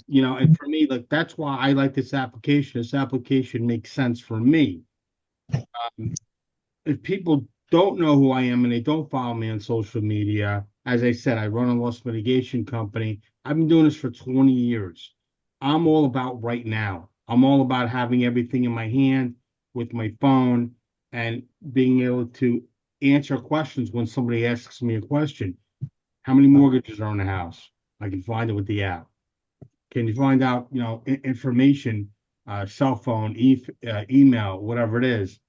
And for me, that's why I like this application. This application makes sense for me. If people don't know who I am and they don't follow me on social media, as I said, I run a loss mitigation company. I've been doing this for 20 years. I'm all about right now. I'm all about having everything in my hand with my phone and being able to answer questions when somebody asks me a question. How many mortgages are in the house? I can find it with the app. Can you find out, information, cell phone, email, whatever it is?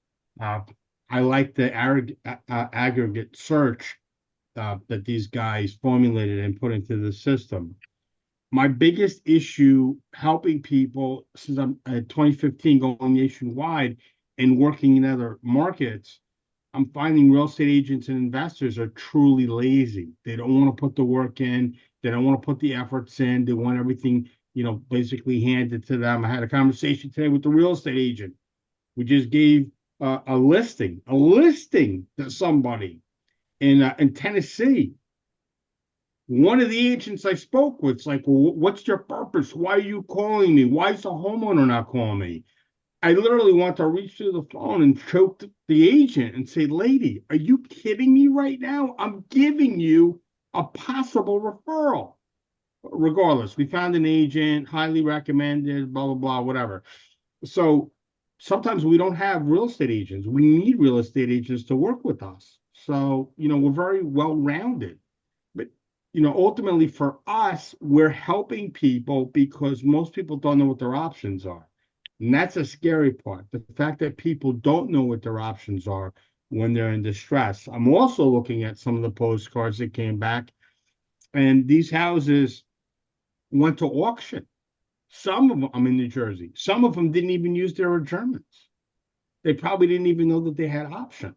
Uh, I like the aggregate search that these guys formulated and put into the system. My biggest issue helping people since I'm at 2015 going nationwide and working in other markets, I'm finding real estate agents and investors are truly lazy. They don't want to put the work in. They don't want to put the efforts in. They want everything, basically handed to them. I had a conversation today with the real estate agent. We just gave a listing to somebody in Tennessee. One of the agents I spoke with is like, well, what's your purpose? Why are you calling me? Why is the homeowner not calling me? I literally want to reach through the phone and choke the agent and say, lady, are you kidding me right now? I'm giving you a possible referral. Regardless, we found an agent, highly recommended, blah, blah, blah, whatever. So sometimes we don't have real estate agents. We need real estate agents to work with us. So, we're very well rounded. But, ultimately for us, we're helping people because most people don't know what their options are. And that's a scary part. The fact that people don't know what their options are when they're in distress. I'm also looking at some of the postcards that came back, and these houses went to auction. Some of them, I'm in New Jersey, some of them didn't even use their adjournments. They probably didn't even know that they had options.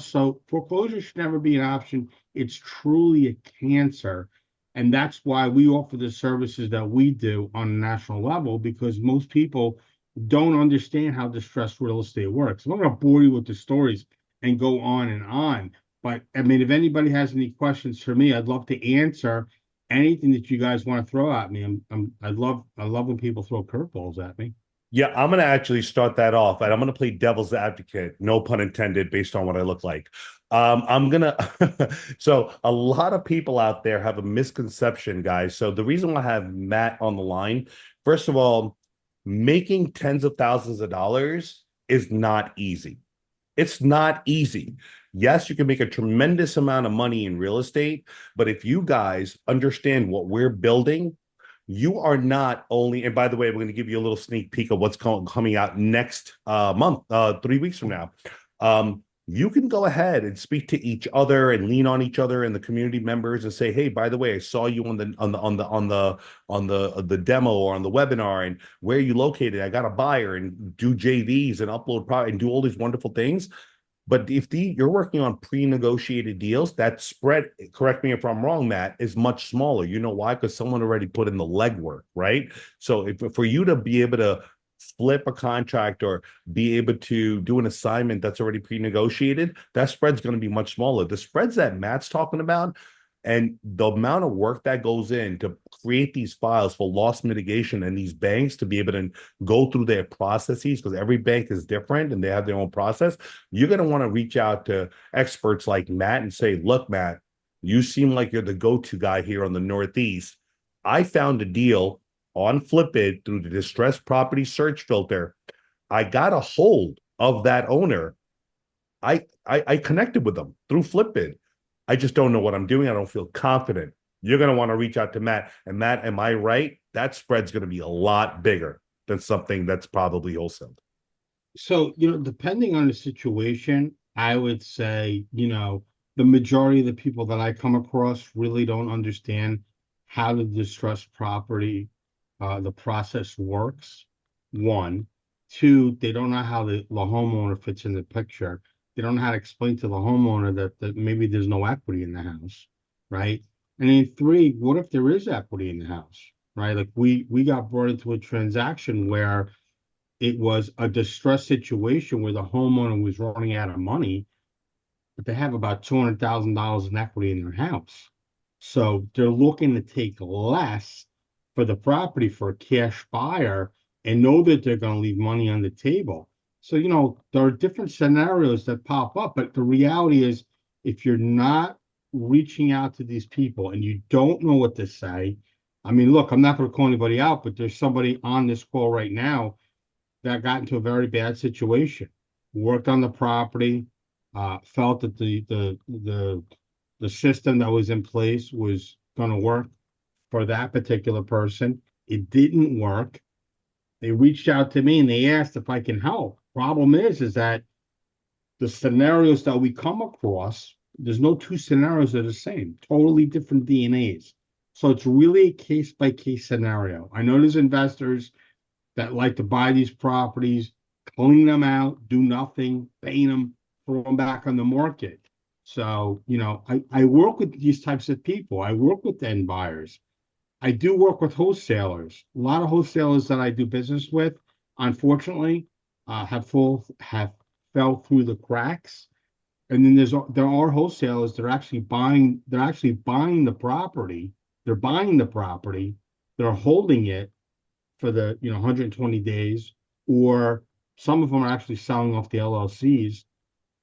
So foreclosure should never be an option. It's truly a cancer. And that's why we offer the services that we do on a national level, because most people don't understand how distressed real estate works. I'm not going to bore you with the stories and go on and on. But I mean, if anybody has any questions for me, I'd love to answer anything that you guys want to throw at me. I love when people throw curveballs at me. Yeah, I'm going to actually start that off, and I'm going to play devil's advocate, no pun intended, based on what I look like. I'm going to, so a lot of people out there have a misconception, guys. So the reason why I have Matt on the line, first of all, making tens of thousands of dollars is not easy. It's not easy. Yes, you can make a tremendous amount of money in real estate, but if you guys understand what we're building, you are not only, and by the way, we're going to give you a little sneak peek of what's coming out next month, 3 weeks from now. You can go ahead and speak to each other and lean on each other and the community members and say, hey, by the way, I saw you on the demo or on the webinar, and where are you located? I got a buyer, and do JVs and upload product and do all these wonderful things. But if you're working on pre-negotiated deals, that spread, correct me if I'm wrong, Matt, is much smaller. You know why? Because someone already put in the legwork, right? So for you to be able to flip a contract or be able to do an assignment that's already pre-negotiated, that spread's going to be much smaller. The spreads that Matt's talking about and the amount of work that goes in to create these files for loss mitigation and these banks to be able to go through their processes, because every bank is different and they have their own process, you're going to want to reach out to experts like Matt and say, look, Matt, you seem like you're the go-to guy here on the Northeast. I found a deal on FlippBidd through the distressed property search filter. I got a hold of that owner. I connected with them through FlippBidd. I just don't know what I'm doing. I don't feel confident. You're going to want to reach out to Matt. And Matt, am I right? That spread's going to be a lot bigger than something that's probably wholesaled. So, depending on the situation, I would say, the majority of the people that I come across really don't understand how the distressed property, the process works. One. Two, they don't know how the homeowner fits in the picture. They don't know how to explain to the homeowner that maybe there's no equity in the house, right? And then three, what if there is equity in the house, right? Like we got brought into a transaction where it was a distress situation where the homeowner was running out of money, but they have about $200,000 in equity in their house. So they're looking to take less for the property for a cash buyer and know that they're going to leave money on the table. So, there are different scenarios that pop up, but the reality is if you're not reaching out to these people and you don't know what to say, I mean, look, I'm not going to call anybody out, but there's somebody on this call right now that got into a very bad situation, worked on the property, felt that the system that was in place was going to work for that particular person. It didn't work. They reached out to me and they asked if I can help. Problem is that the scenarios that we come across, there's no two scenarios that are the same, totally different DNAs. So it's really a case by case scenario. I know there's investors that like to buy these properties, clean them out, do nothing, paint them, throw them back on the market. So, I work with these types of people. I work with end buyers. I do work with wholesalers. A lot of wholesalers that I do business with, unfortunately, have fell through the cracks. And then there are wholesalers that are actually buying. They're actually buying the property. They're buying the property. They're holding it for the 120 days, or some of them are actually selling off the LLCs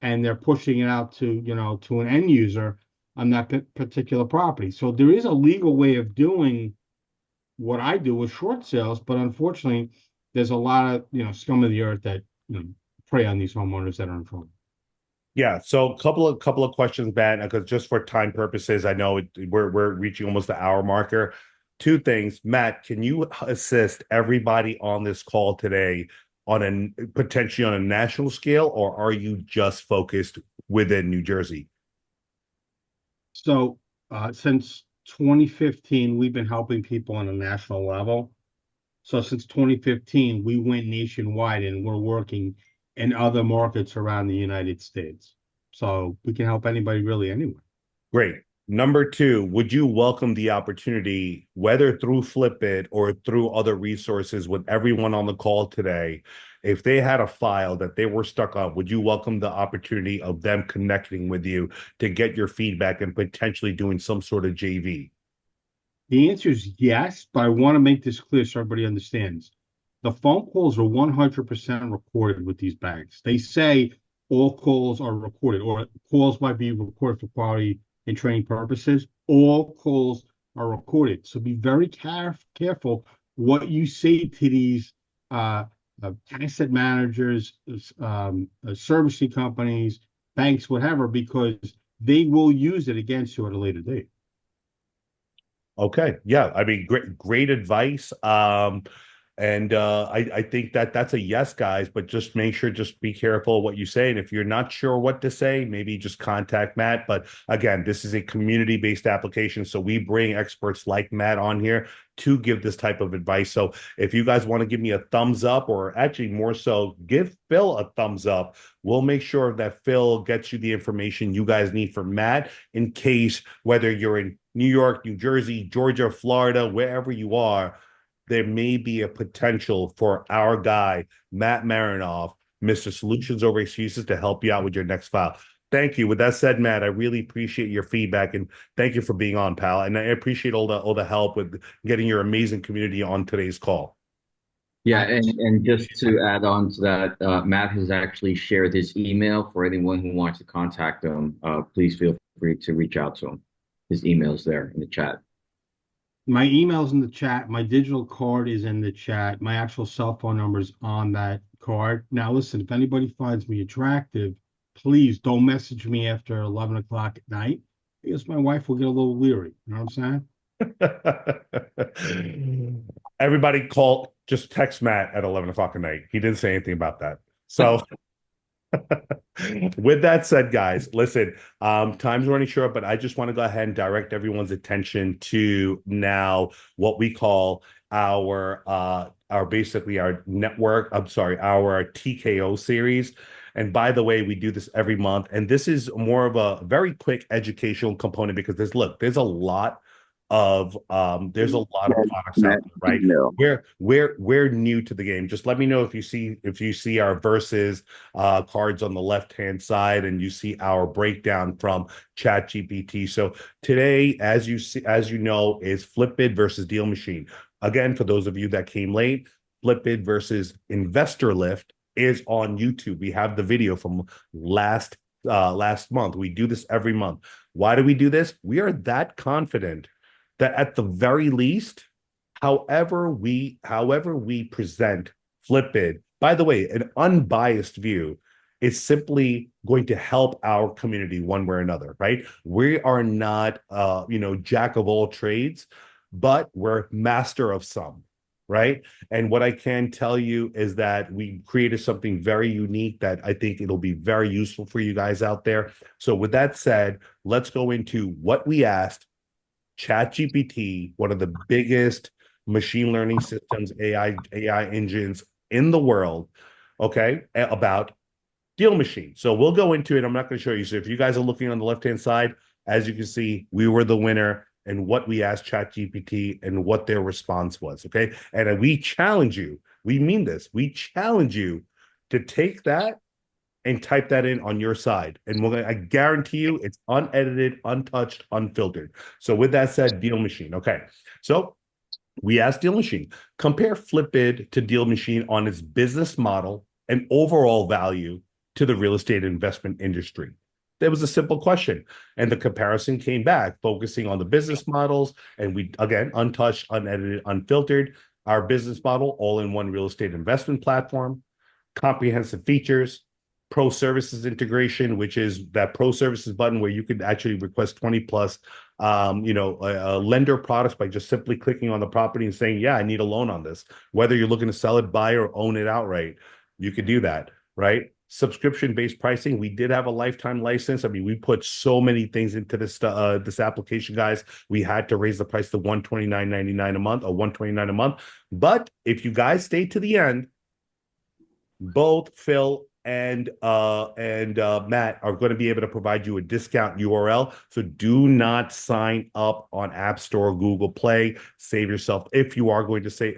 and they're pushing it out to an end user on that particular property. So there is a legal way of doing what I do with short sales, but unfortunately, there's a lot of scum of the earth that prey on these homeowners that are in trouble. Yeah, so couple of questions, Matt, because just for time purposes, I know we're reaching almost the hour marker. Two things, Matt, can you assist everybody on this call today on potentially on a national scale, or are you just focused within New Jersey? So since 2015, we've been helping people on a national level. So since 2015, we went nationwide and we're working in other markets around the United States. So we can help anybody really anywhere. Great. Number two, would you welcome the opportunity, whether through FlippBidd or through other resources with everyone on the call today, if they had a file that they were stuck on, would you welcome the opportunity of them connecting with you to get your feedback and potentially doing some sort of JV? The answer is yes, but I want to make this clear so everybody understands. The phone calls are 100% recorded with these banks. They say all calls are recorded, or calls might be recorded for quality and training purposes. All calls are recorded. So be very careful what you say to these asset managers, servicing companies, banks, whatever, because they will use it against you at a later date. Okay. Yeah. I mean, great advice. And I think that's a yes, guys, but just make sure, just be careful what you say. And if you're not sure what to say, maybe just contact Matt. But again, this is a community-based application. So we bring experts like Matt on here to give this type of advice. So if you guys want to give me a thumbs up, or actually more so, give Phil a thumbs up, we'll make sure that Phil gets you the information you guys need for Matt, in case whether you're in New York, New Jersey, Georgia, Florida, wherever you are, there may be a potential for our guy, Matt Marinoff, Mr. Solutions Over Excuses, to help you out with your next file. Thank you. With that said, Matt, I really appreciate your feedback, and thank you for being on, pal. And I appreciate all the help with getting your amazing community on today's call. Yeah, and just to add on to that, Matt has actually shared his email for anyone who wants to contact him. Please feel free to reach out to him. His email's there in the chat. My email's in the chat. My digital card is in the chat. My actual cell phone number is on that card. Now, listen, if anybody finds me attractive, please don't message me after 11 o'clock at night, because my wife will get a little weary. You know what I'm saying? Everybody just text Matt at 11 o'clock at night. He didn't say anything about that. So with that said, guys, listen, time's running short, but I just want to go ahead and direct everyone's attention to now what we call our basically our network, I'm sorry, our TKO series. And by the way, we do this every month, and this is more of a very quick educational component, because there's a lot of products out there, right? We're new to the game. Just let me know if you see our versus cards on the left-hand side, and you see our breakdown from ChatGPT. So today, as you know, is FlippBidd versus DealMachine. Again, for those of you that came late, FlippBidd versus InvestorLift is on YouTube. We have the video from last month. We do this every month. Why do we do this? We are that confident that at the very least, however we present FlippBidd, by the way, an unbiased view is simply going to help our community one way or another, right? We are not jack of all trades, but we're master of some, right? And what I can tell you is that we created something very unique that I think it'll be very useful for you guys out there. So with that said, let's go into what we asked ChatGPT, one of the biggest machine learning systems, AI engines in the world, okay, about DealMachine. So we'll go into it. I'm not going to show you. So if you guys are looking on the left-hand side, as you can see, we were the winner and what we asked ChatGPT and what their response was, okay? And we challenge you. We mean this. We challenge you to take that and type that in on your side. And I guarantee you it's unedited, untouched, unfiltered. So with that said, DealMachine. Okay. So we asked DealMachine, compare FlippBidd to DealMachine on its business model and overall value to the real estate investment industry. That was a simple question. And the comparison came back, focusing on the business models. And we, again, untouched, unedited, unfiltered, our business model, all-in-one real estate investment platform, comprehensive features, pro services integration, which is that pro services button where you could actually request 20 plus lender products by just simply clicking on the property and saying, yeah, I need a loan on this. Whether you're looking to sell it, buy, or own it outright, you could do that, right? Subscription-based pricing. We did have a lifetime license. I mean, we put so many things into this application, guys. We had to raise the price to $129.99 a month or $129 a month. But if you guys stay to the end, both Phil and Matt are going to be able to provide you a discount URL. So do not sign up on App Store, Google Play. Save yourself. If you are going to say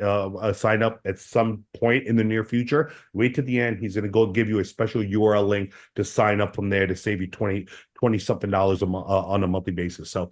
sign up at some point in the near future, wait to the end. He's going to go give you a special URL link to sign up from there to save you 20 something dollars on a monthly basis. So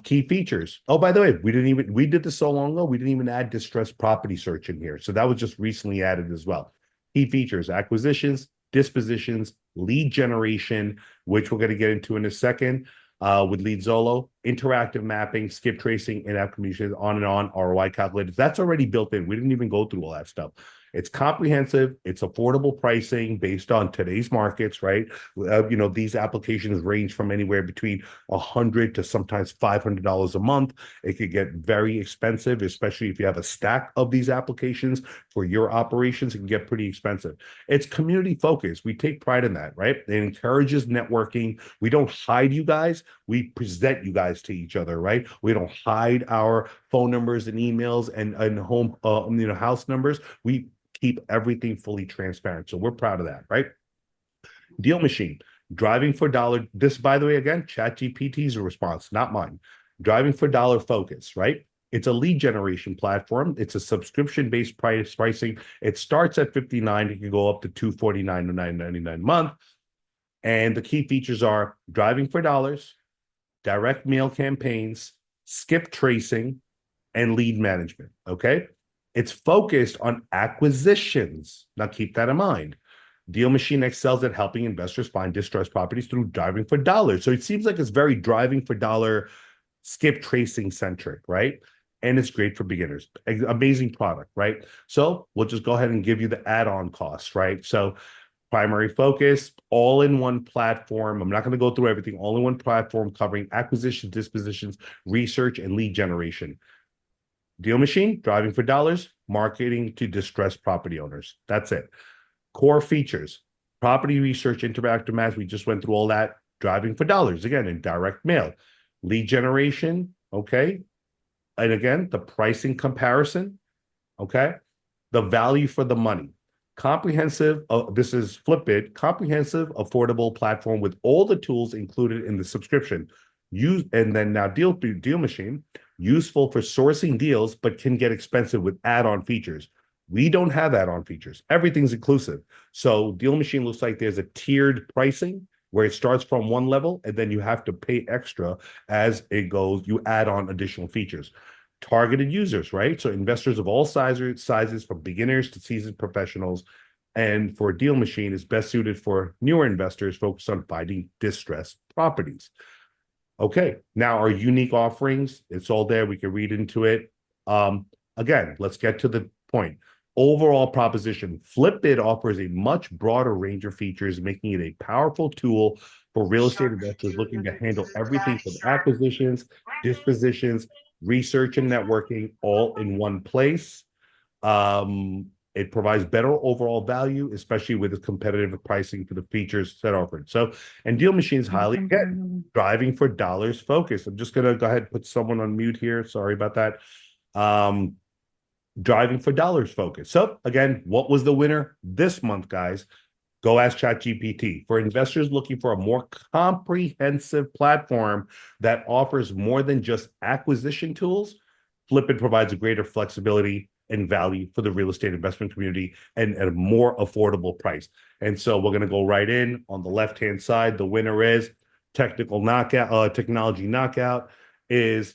key features. Oh, by the way, we did this so long ago, we didn't even add distressed property search in here. So that was just recently added as well. Key features: acquisitions, dispositions, lead generation, which we're going to get into in a second with LeadZolo, interactive mapping, skip tracing, in-app communications, on and on, ROI calculators. That's already built in. We didn't even go through all that stuff. It's comprehensive. It's affordable pricing based on today's markets, right? These applications range from anywhere between $100 to sometimes $500 a month. It could get very expensive, especially if you have a stack of these applications for your operations. It can get pretty expensive. It's community focused. We take pride in that, right? It encourages networking. We don't hide you guys. We present you guys to each other, right? We don't hide our phone numbers and emails and home, house numbers. We keep everything fully transparent. So we're proud of that, right? DealMachine, driving for dollar. This, by the way, again, ChatGPT's response, not mine. Driving for dollar focus, right? It's a lead generation platform. It's a subscription-based pricing. It starts at $59. It can go up to $249 or $999 a month. And the key features are driving for dollars, direct mail campaigns, skip tracing, and lead management, okay? It's focused on acquisitions. Now, keep that in mind. DealMachine excels at helping investors find distressed properties through driving for dollars. So it seems like it's very driving for dollar, skip tracing centric, right? And it's great for beginners. Amazing product, right? So we'll just go ahead and give you the add-on costs, right? So primary focus, all-in-one platform. I'm not going to go through everything. All-in-one platform covering acquisitions, dispositions, research, and lead generation. DealMachine, driving for dollars, marketing to distressed property owners. That's it. Core features: property research, interactive maps. We just went through all that. Driving for dollars, again, in direct mail. Lead generation, okay? And again, the pricing comparison, okay? The value for the money. Comprehensive, this is FlippBidd, comprehensive, affordable platform with all the tools included in the subscription. And then now DealMachine, useful for sourcing deals, but can get expensive with add-on features. We don't have add-on features. Everything's inclusive. So DealMachine looks like there's a tiered pricing where it starts from one level and then you have to pay extra as it goes. You add on additional features. Targeted users, right? So investors of all sizes, from beginners to seasoned professionals. And for DealMachine is best suited for newer investors focused on finding distressed properties. Okay, now our unique offerings, it's all there. We can read into it. Again, let's get to the point. Overall proposition, FlippBidd offers a much broader range of features, making it a powerful tool for real estate investors looking to handle everything from acquisitions, dispositions, research, and networking all in one place. It provides better overall value, especially with the competitive pricing for the features that are offered. So, and DealMachine is highly, again, driving for dollars focus. I'm just going to go ahead and put someone on mute here. Sorry about that. Driving for dollars focus. So, again, what was the winner this month, guys? Go ask ChatGPT. For investors looking for a more comprehensive platform that offers more than just acquisition tools, FlippBidd provides a greater flexibility and value for the real estate investment community and at a more affordable price. And so we're going to go right in on the left-hand side. The winner is technology knockout is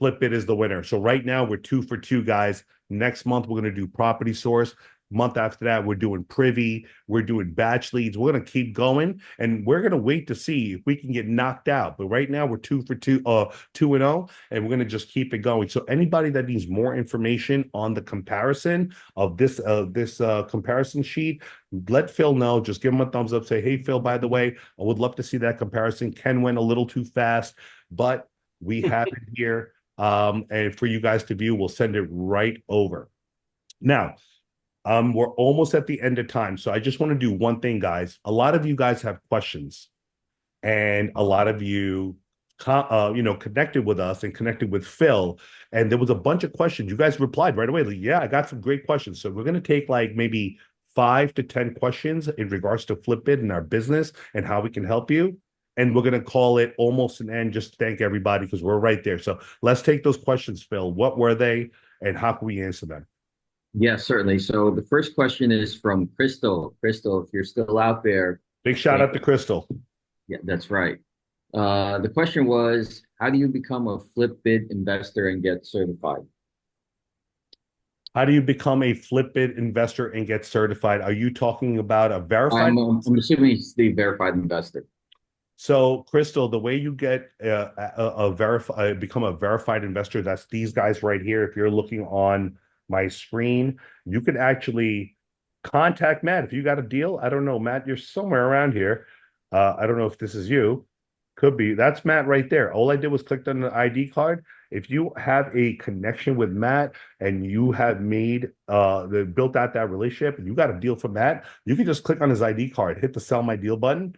FlippBidd is the winner. So right now we're 2 for 2, guys. Next month, we're going to do property source. Month after that, we're doing privy, we're doing batch leads. We're going to keep going, and we're going to wait to see if we can get knocked out. But right now, we're 2 for 2, 2-0, and we're going to just keep it going. So anybody that needs more information on the comparison of this comparison sheet, let Phil know. Just give him a thumbs up. Say, hey, Phil, by the way, I would love to see that comparison. Ken went a little too fast, but we have it here. And for you guys to view, we'll send it right over. Now, we're almost at the end of time. So I just want to do one thing, guys. A lot of you guys have questions, and a lot of you, connected with us and connected with Phil. And there was a bunch of questions. You guys replied right away. Like, yeah, I got some great questions. So we're going to take like maybe 5 to 10 questions in regards to FlippBidd and our business and how we can help you. And we're going to call it almost an end. Just thank everybody because we're right there. So let's take those questions, Phil. What were they and how can we answer them? Yeah, certainly. So the first question is from Crystal. Crystal, if you're still out there. Big shout out to Crystal. Yeah, that's right. The question was, how do you become a FlippBidd investor and get certified? How do you become a FlippBidd investor and get certified? Are you talking about a verified? I'm assuming it's the verified investor. So, Crystal, the way you get become a verified investor, that's these guys right here. If you're looking on my screen, you can actually contact Matt if you got a deal. I don't know, Matt, you're somewhere around here. I don't know if this is you. Could be. That's Matt right there. All I did was click on the ID card. If you have a connection with Matt and you have made built out that relationship and you got a deal from Matt, you can just click on his ID card, hit the sell my deal button,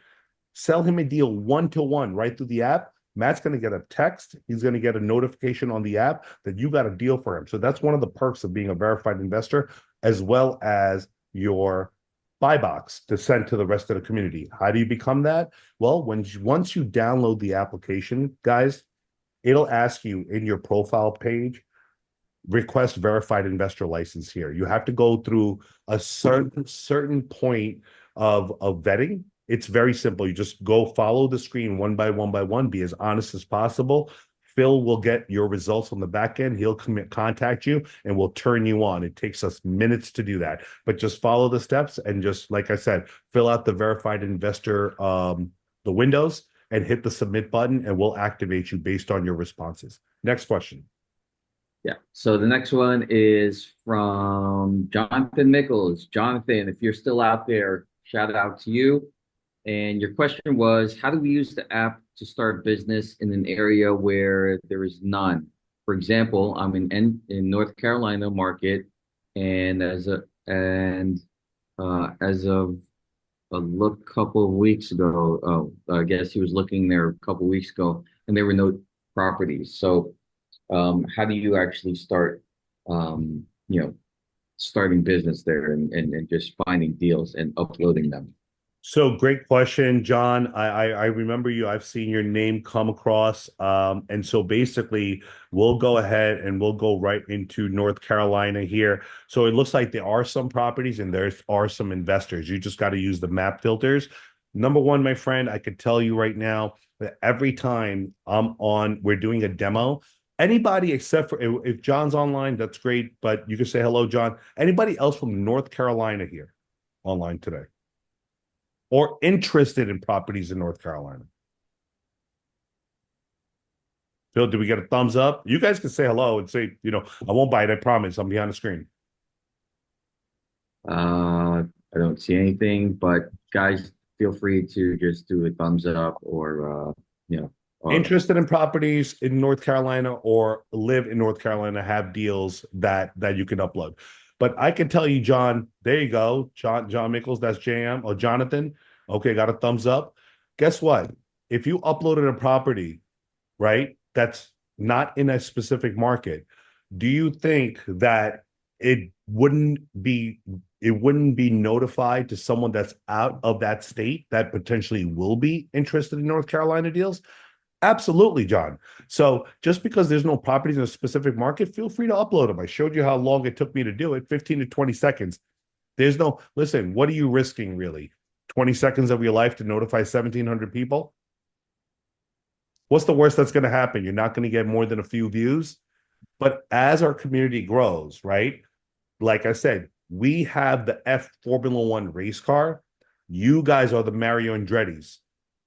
sell him a deal 1-to-1 right through the app. Matt's going to get a text. He's going to get a notification on the app that you got a deal for him. So that's one of the perks of being a verified investor, as well as your buy box to send to the rest of the community. How do you become that? Well, once you download the application, guys, it'll ask you in your profile page, request verified investor license here. You have to go through a certain point of vetting. It's very simple. You just go follow the screen one by one, be as honest as possible. Phil will get your results on the back end. He'll contact you and we'll turn you on. It takes us minutes to do that, but just follow the steps and just, like I said, fill out the verified investor, the windows, and hit the submit button, and we'll activate you based on your responses. Next question. Yeah. So the next one is from Jonathan Mickles. Jonathan, if you're still out there, shout out to you. And your question was, how do we use the app to start business in an area where there is none? For example, I'm in North Carolina market, and as of a couple of weeks ago, I guess he was looking there a couple of weeks ago, and there were no properties. So, how do you actually start, starting business there and just finding deals and uploading them? So great question, John. I remember you. I've seen your name come across. And so basically, we'll go ahead and we'll go right into North Carolina here. So it looks like there are some properties and there are some investors. You just got to use the map filters. Number one, my friend, I could tell you right now that every time we're doing a demo, anybody except for if John's online, that's great. But you can say hello, John. Anybody else from North Carolina here online today? Or interested in properties in North Carolina? Phil, do we get a thumbs up? You guys can say hello and say, I won't buy it, I promise. I'll be on the screen. I don't see anything, but guys, feel free to just do a thumbs up or Interested in properties in North Carolina or live in North Carolina, have deals that you can upload. But I can tell you, John, there you go. John Mickles, that's JM. Or Jonathan. Okay, got a thumbs up. Guess what? If you uploaded a property, right, that's not in a specific market, do you think that it wouldn't be notified to someone that's out of that state that potentially will be interested in North Carolina deals? Absolutely, John. So just because there's no properties in a specific market, feel free to upload them. I showed you how long it took me to do it, 15 to 20 seconds. Listen, what are you risking really? 20 seconds of your life to notify 1,700 people? What's the worst that's going to happen? You're not going to get more than a few views. But as our community grows, right? Like I said, we have the F Formula One race car. You guys are the Mario Andretti's.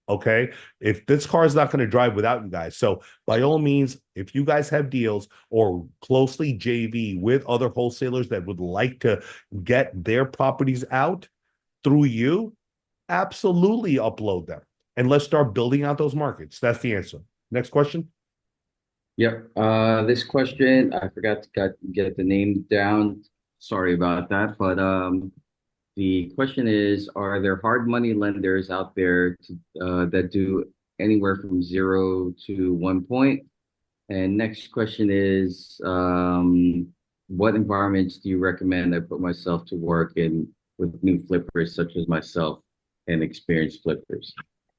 Okay. If this car is not going to drive without you guys. So by all means, if you guys have deals or closely JV with other wholesalers that would like to get their properties out through you, absolutely upload them. And let's start building out those markets. That's the answer. Next question. Yep. This question, I forgot to get the name down. Sorry about that. But the question is, are there hard money lenders out there that do anywhere from 0 to 1 point? And next question is, what environments do you recommend I put myself to work in with new flippers such as myself and experienced flippers?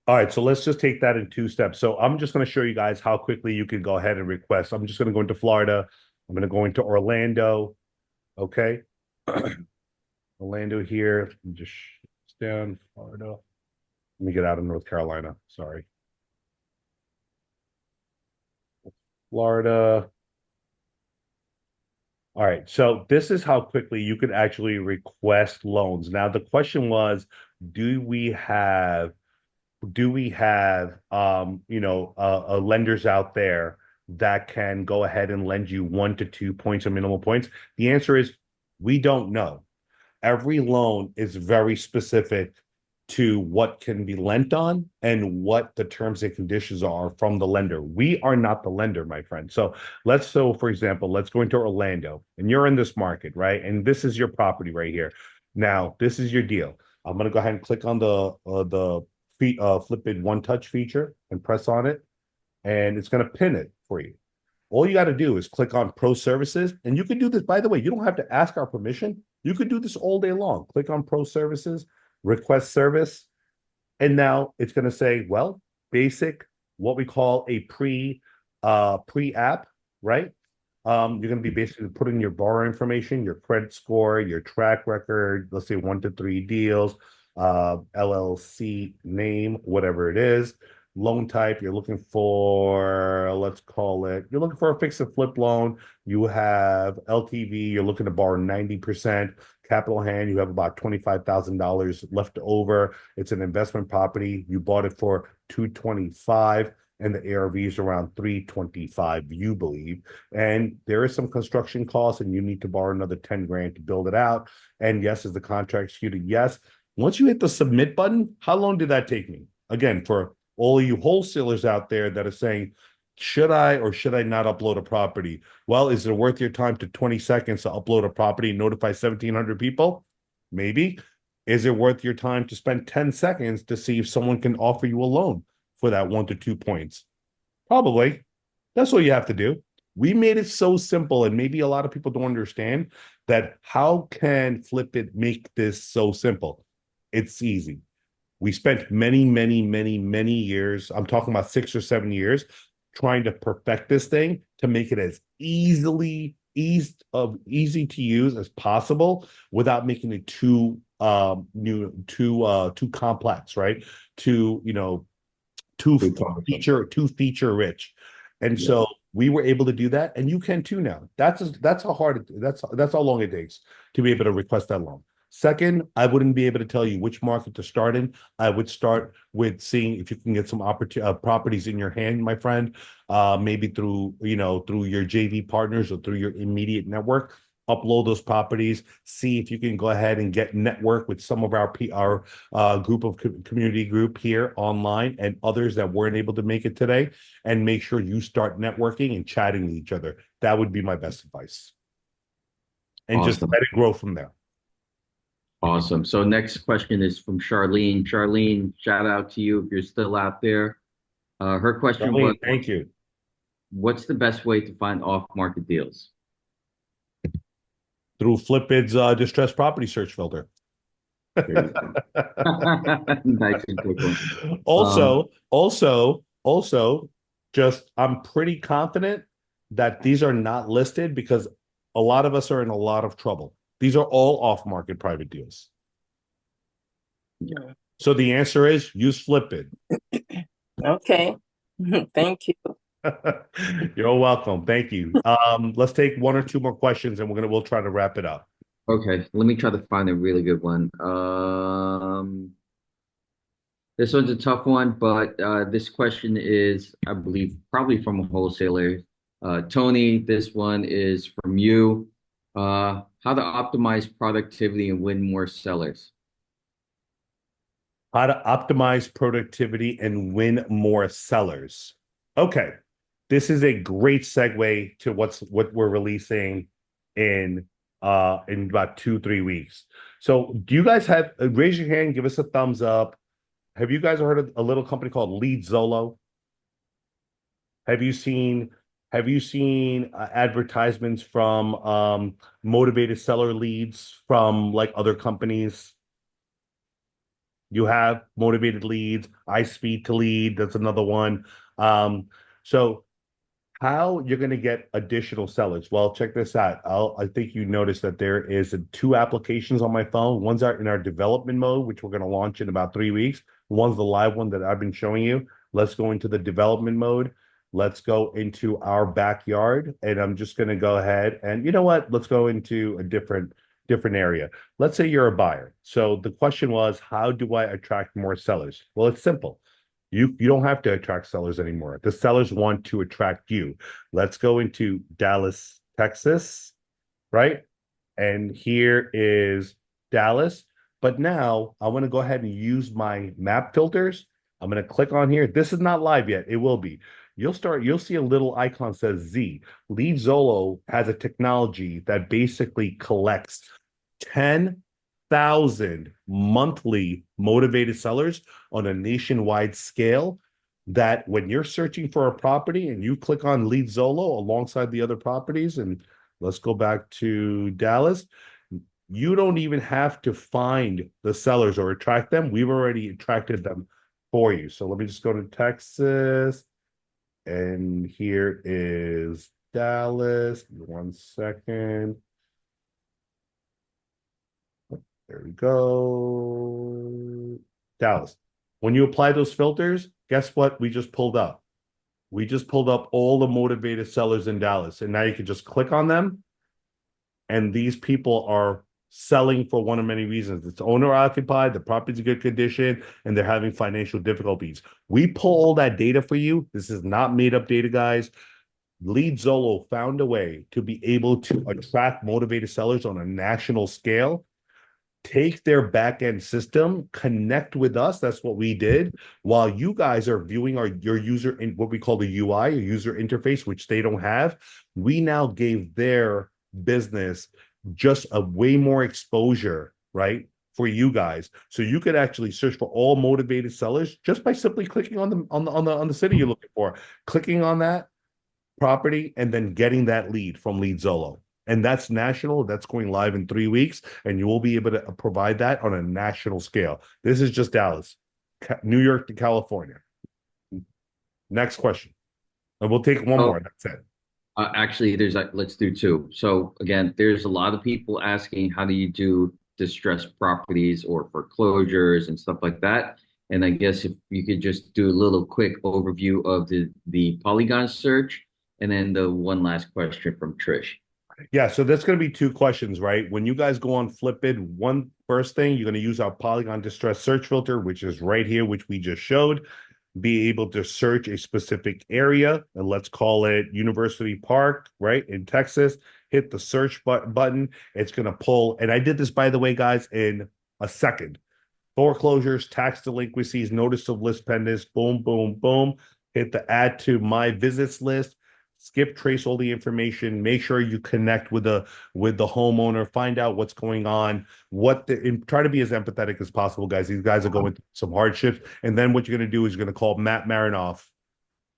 All right, so let's just take that in two steps. So I'm just going to show you guys how quickly you can go ahead and request. I'm just going to go into Florida. I'm going to go into Orlando. Okay. Orlando here. Just down Florida. Let me get out of North Carolina. Sorry. Florida. All right. So this is how quickly you could actually request loans. Now, the question was, do we have lenders out there that can go ahead and lend you 1 to 2 points or minimal points? The answer is we don't know. Every loan is very specific to what can be lent on and what the terms and conditions are from the lender. We are not the lender, my friend. So for example, let's go into Orlando and you're in this market, right? And this is your property right here. Now, this is your deal. I'm going to go ahead and click on the FlippBidd One Touch feature and press on it, and it's going to pin it for you. All you got to do is click on Pro Services, and you can do this. By the way, you don't have to ask our permission. You could do this all day long. Click on Pro Services, Request Service, and now it's going to say, well, basic, what we call a pre-app, right? You're going to be basically putting your borrower information, your credit score, your track record, let's say 1 to 3 deals, LLC name, whatever it is, loan type. You're looking for, you're looking for a fix and flip loan. You have LTV, you're looking to borrow 90%. Capital hand, you have about $25,000 left over. It's an investment property. You bought it for $225,000. And the ARV is around $325,000, you believe. And there is some construction costs, and you need to borrow another $10,000 to build it out. And yes, is the contract executed? Yes. Once you hit the submit button, how long did that take me? Again, for all of you wholesalers out there that are saying, should I or should I not upload a property? Well, is it worth your time to 20 seconds to upload a property and notify 1,700 people? Maybe. Is it worth your time to spend 10 seconds to see if someone can offer you a loan for that 1 to 2 points? Probably. That's all you have to do. We made it so simple, and maybe a lot of people don't understand that. How can FlippBidd make this so simple? It's easy. We spent many, many, many, many years, I'm talking about 6 or 7 years, trying to perfect this thing to make it as easy to use as possible without making it too complex, right? Too feature rich. And so we were able to do that, and you can too now. That's how long it takes to be able to request that loan. Second, I wouldn't be able to tell you which market to start in. I would start with seeing if you can get some properties in your hand, my friend, maybe through, through your JV partners or through your immediate network. Upload those properties, see if you can go ahead and get network with some of our group of community group here online and others that weren't able to make it today, and make sure you start networking and chatting with each other. That would be my best advice. And just Awesome. let it grow from there. Awesome. So next question is from Charlene. Charlene, shout out to you if you're still out there. Her question was, Thank you. what's the best way to find off-market deals? Through FlippBidd's distressed property search filter. There you go. Nice and quick one. Also, just I'm pretty confident that these are not listed because a lot of us are in a lot of trouble. These are all off-market private deals. Yeah. So the answer is use FlippBidd. Okay. Thank you. You're welcome. Thank you. Let's take one or two more questions and we'll try to wrap it up. Okay, let me try to find a really good one. This one's a tough one, but this question is, I believe, probably from a wholesaler. Tony, this one is from you. How to optimize productivity and win more sellers. How to optimize productivity and win more sellers. Okay. This is a great segue to what we're releasing in about 2-3 weeks. So do you guys have, raise your hand, give us a thumbs up. Have you guys heard of a little company called Lead Zolo? Have you seen advertisements from motivated seller leads from like other companies? You have motivated leads, iSpeed to lead, that's another one. So how you're going to get additional sellers? Well, check this out. I think you noticed that there is 2 applications on my phone. One's in our development mode, which we're going to launch in about 3 weeks. One's the live one that I've been showing you. Let's go into the development mode. Let's go into our backyard, and I'm just going to go ahead and, you know what? Let's go into a different area. Let's say you're a buyer. So the question was, how do I attract more sellers? Well, it's simple. You don't have to attract sellers anymore. The sellers want to attract you. Let's go into Dallas, Texas, right? And here is Dallas. But now I want to go ahead and use my map filters. I'm going to click on here. This is not live yet. It will be. You'll see a little icon says Z. Lead Zolo has a technology that basically collects 10,000 monthly motivated sellers on a nationwide scale, that when you're searching for a property and you click on Lead Zolo alongside the other properties, and let's go back to Dallas, you don't even have to find the sellers or attract them. We've already attracted them for you. So let me just go to Texas, and here is Dallas. 1 second. There we go. Dallas. When you apply those filters, guess what we just pulled up? We just pulled up all the motivated sellers in Dallas. And now you can just click on them. And these people are selling for one of many reasons. It's owner occupied, the property's in good condition, and they're having financial difficulties. We pull all that data for you. This is not made up data, guys. Lead Zolo found a way to be able to attract motivated sellers on a national scale, take their back-end system, connect with us. That's what we did. While you guys are viewing your user in what we call the UI, a user interface, which they don't have, we now gave their business just a way more exposure, right, for you guys. So you could actually search for all motivated sellers just by simply clicking on the city you're looking for, clicking on that property, and then getting that lead from Lead Zolo. And that's national. That's going live in 3 weeks, and you will be able to provide that on a national scale. This is just Dallas, New York to California. Next question. And we'll take one more. That's it. Actually, let's do 2. So again, there's a lot of people asking, how do you do distressed properties or foreclosures and stuff like that? And I guess if you could just do a little quick overview of the Polygon search, and then the one last question from Trish. Yeah, so that's going to be two questions, right? When you guys go on FlippBidd, one first thing, you're going to use our Polygon Distress search filter, which is right here, which we just showed. Be able to search a specific area, and let's call it University Park, right, in Texas. Hit the search button. It's going to pull, and I did this, by the way, guys, in a second. Foreclosures, tax delinquencies, notice of list pendants, boom, boom, boom. Hit the add to my visits list. Skip trace all the information. Make sure you connect with the homeowner. Find out what's going on. And try to be as empathetic as possible, guys. These guys are going through some hardships. And then what you're going to do is you're going to call Matt Marinoff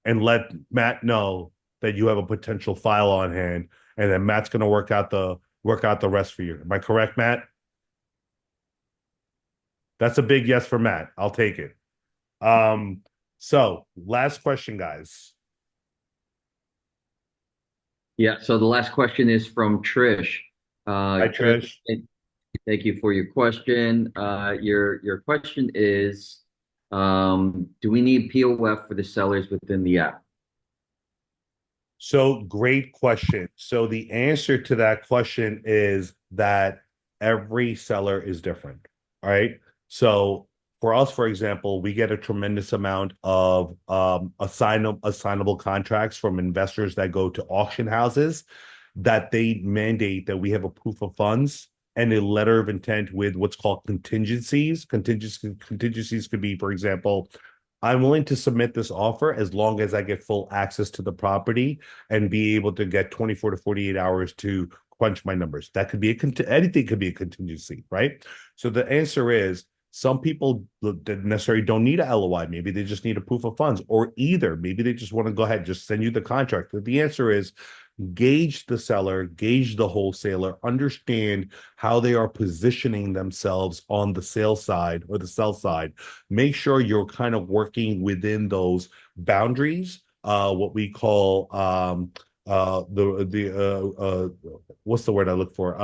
and let Matt know that you have a potential file on hand, and then Matt's going to work out the rest for you. Am I correct, Matt? That's a big yes for Matt. I'll take it. So last question, guys. Yeah. So the last question is from Trish. Hi, Trish. Thank you for your question. Your question is, do we need POF for the sellers within the app? So great question. So the answer to that question is that every seller is different. All right. So for us, for example, we get a tremendous amount of assignable contracts from investors that go to auction houses that they mandate that we have a proof of funds and a letter of intent with what's called contingencies. Contingencies could be, for example, I'm willing to submit this offer as long as I get full access to the property and be able to get 24 to 48 hours to crunch my numbers. That could be anything could be a contingency, right? So the answer is some people necessarily don't need a LOI. Maybe they just need a proof of funds, or either maybe they just want to go ahead and just send you the contract. But the answer is gauge the seller, gauge the wholesaler, understand how they are positioning themselves on the sale side or the sell side. Make sure you're kind of working within those boundaries, what we call what's the word I look for?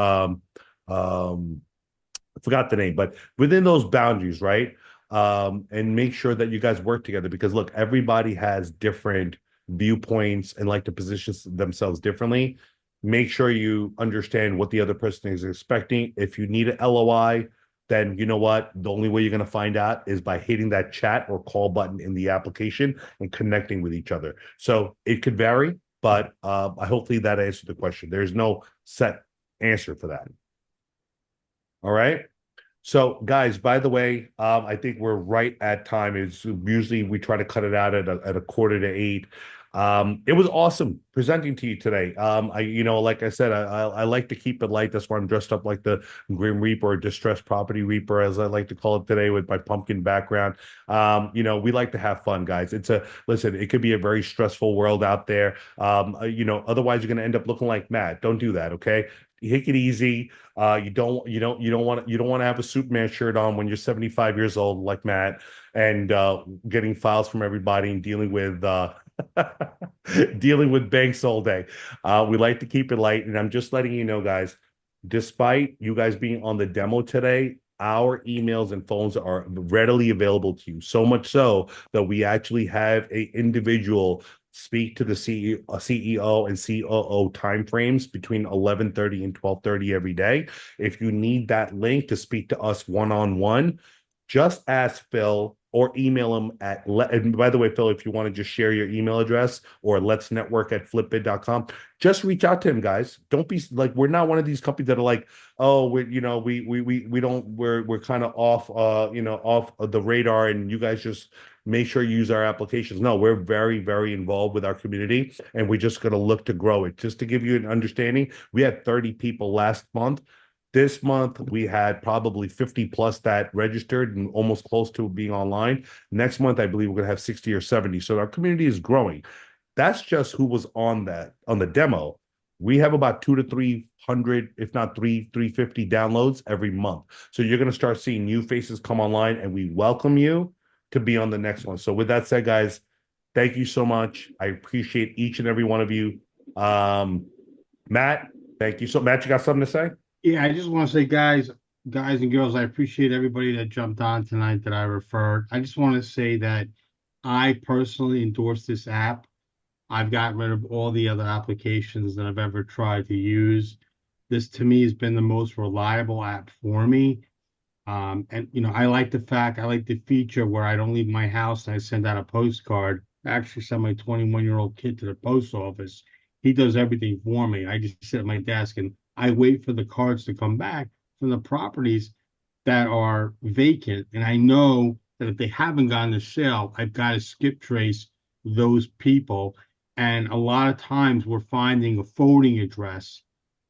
I forgot the name, but within those boundaries, right? And make sure that you guys work together, because look, everybody has different viewpoints and like to position themselves differently. Make sure you understand what the other person is expecting. If you need an LOI, then you know what? The only way you're going to find out is by hitting that chat or call button in the application and connecting with each other. So it could vary, but hopefully that answered the question. There's no set answer for that. All right. So, guys, by the way, I think we're right at time. It's usually we try to cut it out at a quarter to 8. It was awesome presenting to you today. Like I said, I like to keep it light. That's why I'm dressed up like the Grim Reaper or Distressed Property Reaper, as I like to call it today, with my pumpkin background. We like to have fun, guys. Listen, it could be a very stressful world out there. Otherwise you're going to end up looking like Matt. Don't do that, okay? Take it easy. You don't want to have a Superman shirt on when you're 75 years old like Matt, and getting files from everybody and dealing with dealing with banks all day. We like to keep it light, and I'm just letting you know, guys, despite you guys being on the demo today, our emails and phones are readily available to you. So much so that we actually have an individual speak to the CEO and COO timeframes between 11:30 and 12:30 every day. If you need that link to speak to us one-on-one, just ask Phil or email him and by the way, Phil, if you want to just share your email address or let's network at flipbid.com, just reach out to him, guys. Don't be like, we're not one of these companies that are like, oh, we're kind of off, off of the radar, and you guys just make sure you use our applications. No, we're very, very involved with our community, and we're just going to look to grow it. Just to give you an understanding, we had 30 people last month. This month, we had probably 50 plus that registered and almost close to being online. Next month, I believe we're going to have 60 or 70. So our community is growing. That's just who was on the demo. We have about 200 to 300, if not 350 downloads every month. So you're going to start seeing new faces come online, and we welcome you to be on the next one. So with that said, guys, thank you so much. I appreciate each and every one of you. Matt, thank you. So Matt, you got something to say? Yeah, I just want to say, guys and girls, I appreciate everybody that jumped on tonight that I referred. I just want to say that I personally endorse this app. I've got rid of all the other applications that I've ever tried to use. This to me has been the most reliable app for me. And I like the feature where I don't leave my house and I send out a postcard. I actually send my 21-year-old kid to the post office. He does everything for me. I just sit at my desk and I wait for the cards to come back from the properties that are vacant. And I know that if they haven't gone to sale, I've got to skip trace those people. And a lot of times we're finding a forwarding address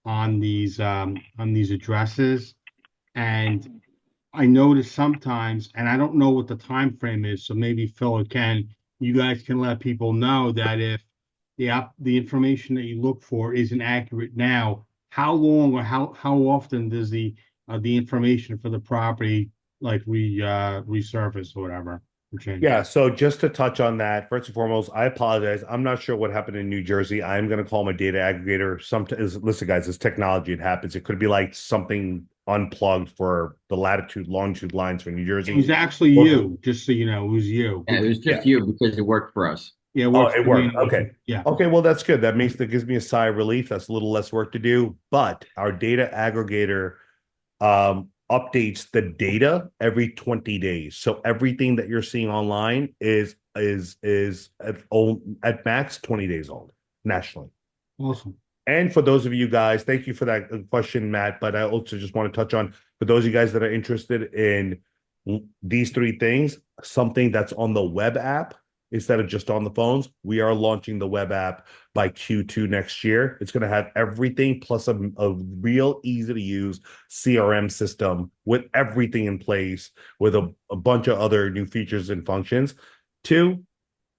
on these addresses. And I notice sometimes, and I don't know what the time frame is, so maybe Phil or Ken, you guys can let people know that if the information that you look for isn't accurate now, how long or how often does the information for the property like resurface or whatever or change? Yeah, so just to touch on that, first and foremost, I apologize. I'm not sure what happened in New Jersey. I'm going to call my data aggregator. Listen, guys, it's technology. It happens. It could be like something unplugged for the latitude, longitude lines for New It Jersey. was actually you, just so you know, it was you. Yeah, it was just you because it worked for us. Yeah, Oh, works it for me. worked. Okay. Yeah. Okay, well, that's good. That gives me a sigh of relief. That's a little less work to do. But our data aggregator updates the data every 20 days. So everything that you're seeing online is at max 20 days old nationally. Awesome. And for those of you guys, thank you for that question, Matt. But I also just want to touch on, for those of you guys that are interested in these three things, something that's on the web app instead of just on the phones, we are launching the web app by Q2 next year. It's going to have everything plus a real easy to use CRM system with everything in place with a bunch of other new features and functions. Two,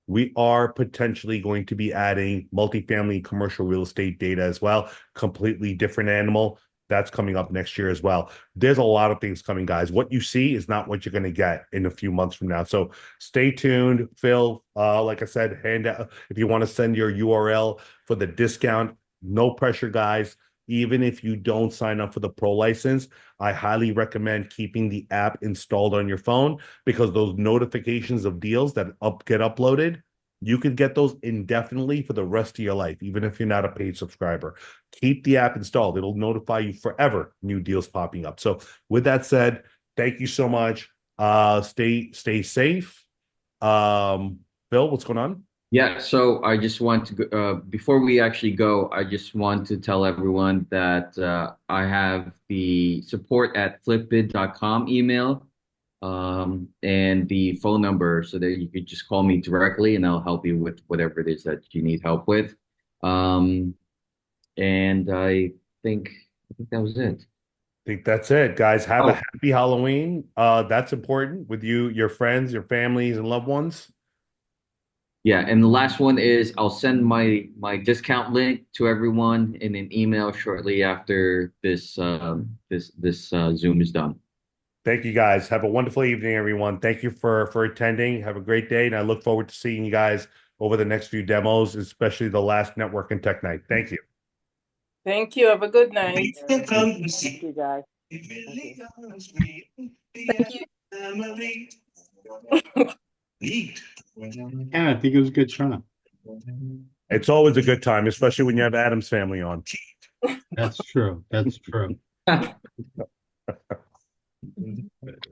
we are potentially going to be adding multifamily commercial real estate data as well. Completely different animal. That's coming up next year as well. There's a lot of things coming, guys. What you see is not what you're going to get in a few months from now. So stay tuned. Phil, like I said, hand out if you want to send your URL for the discount. No pressure, guys. Even if you don't sign up for the pro license, I highly recommend keeping the app installed on your phone because those notifications of deals that get uploaded, you can get those indefinitely for the rest of your life, even if you're not a paid subscriber. Keep the app installed. It'll notify you forever new deals popping up. So with that said, thank you so much. Stay safe. Bill, what's going on? Yeah, so I just want to go, before we actually go, I just want to tell everyone that I have the support at FlippBidd.com email and the phone number so that you could just call me directly and I'll help you with whatever it is that you need help with. And I think that was it. I think that's it, guys. Have a Oh, happy Halloween. That's important with you, your friends, your families, and loved ones. yeah, and the last one is I'll send my discount link to everyone in an email shortly after this Zoom is done. Thank you, guys. Have a wonderful evening, everyone. Thank you for attending. Have a great day, and I look forward to seeing you guys over the next few demos, especially the last network and tech night. Thank you. Thank you. Have a good night. Thank Thank you, guys. Thank you. And I think it was a good turnout. It's always a good time, especially when you have Adam's family on. That's true. That's true.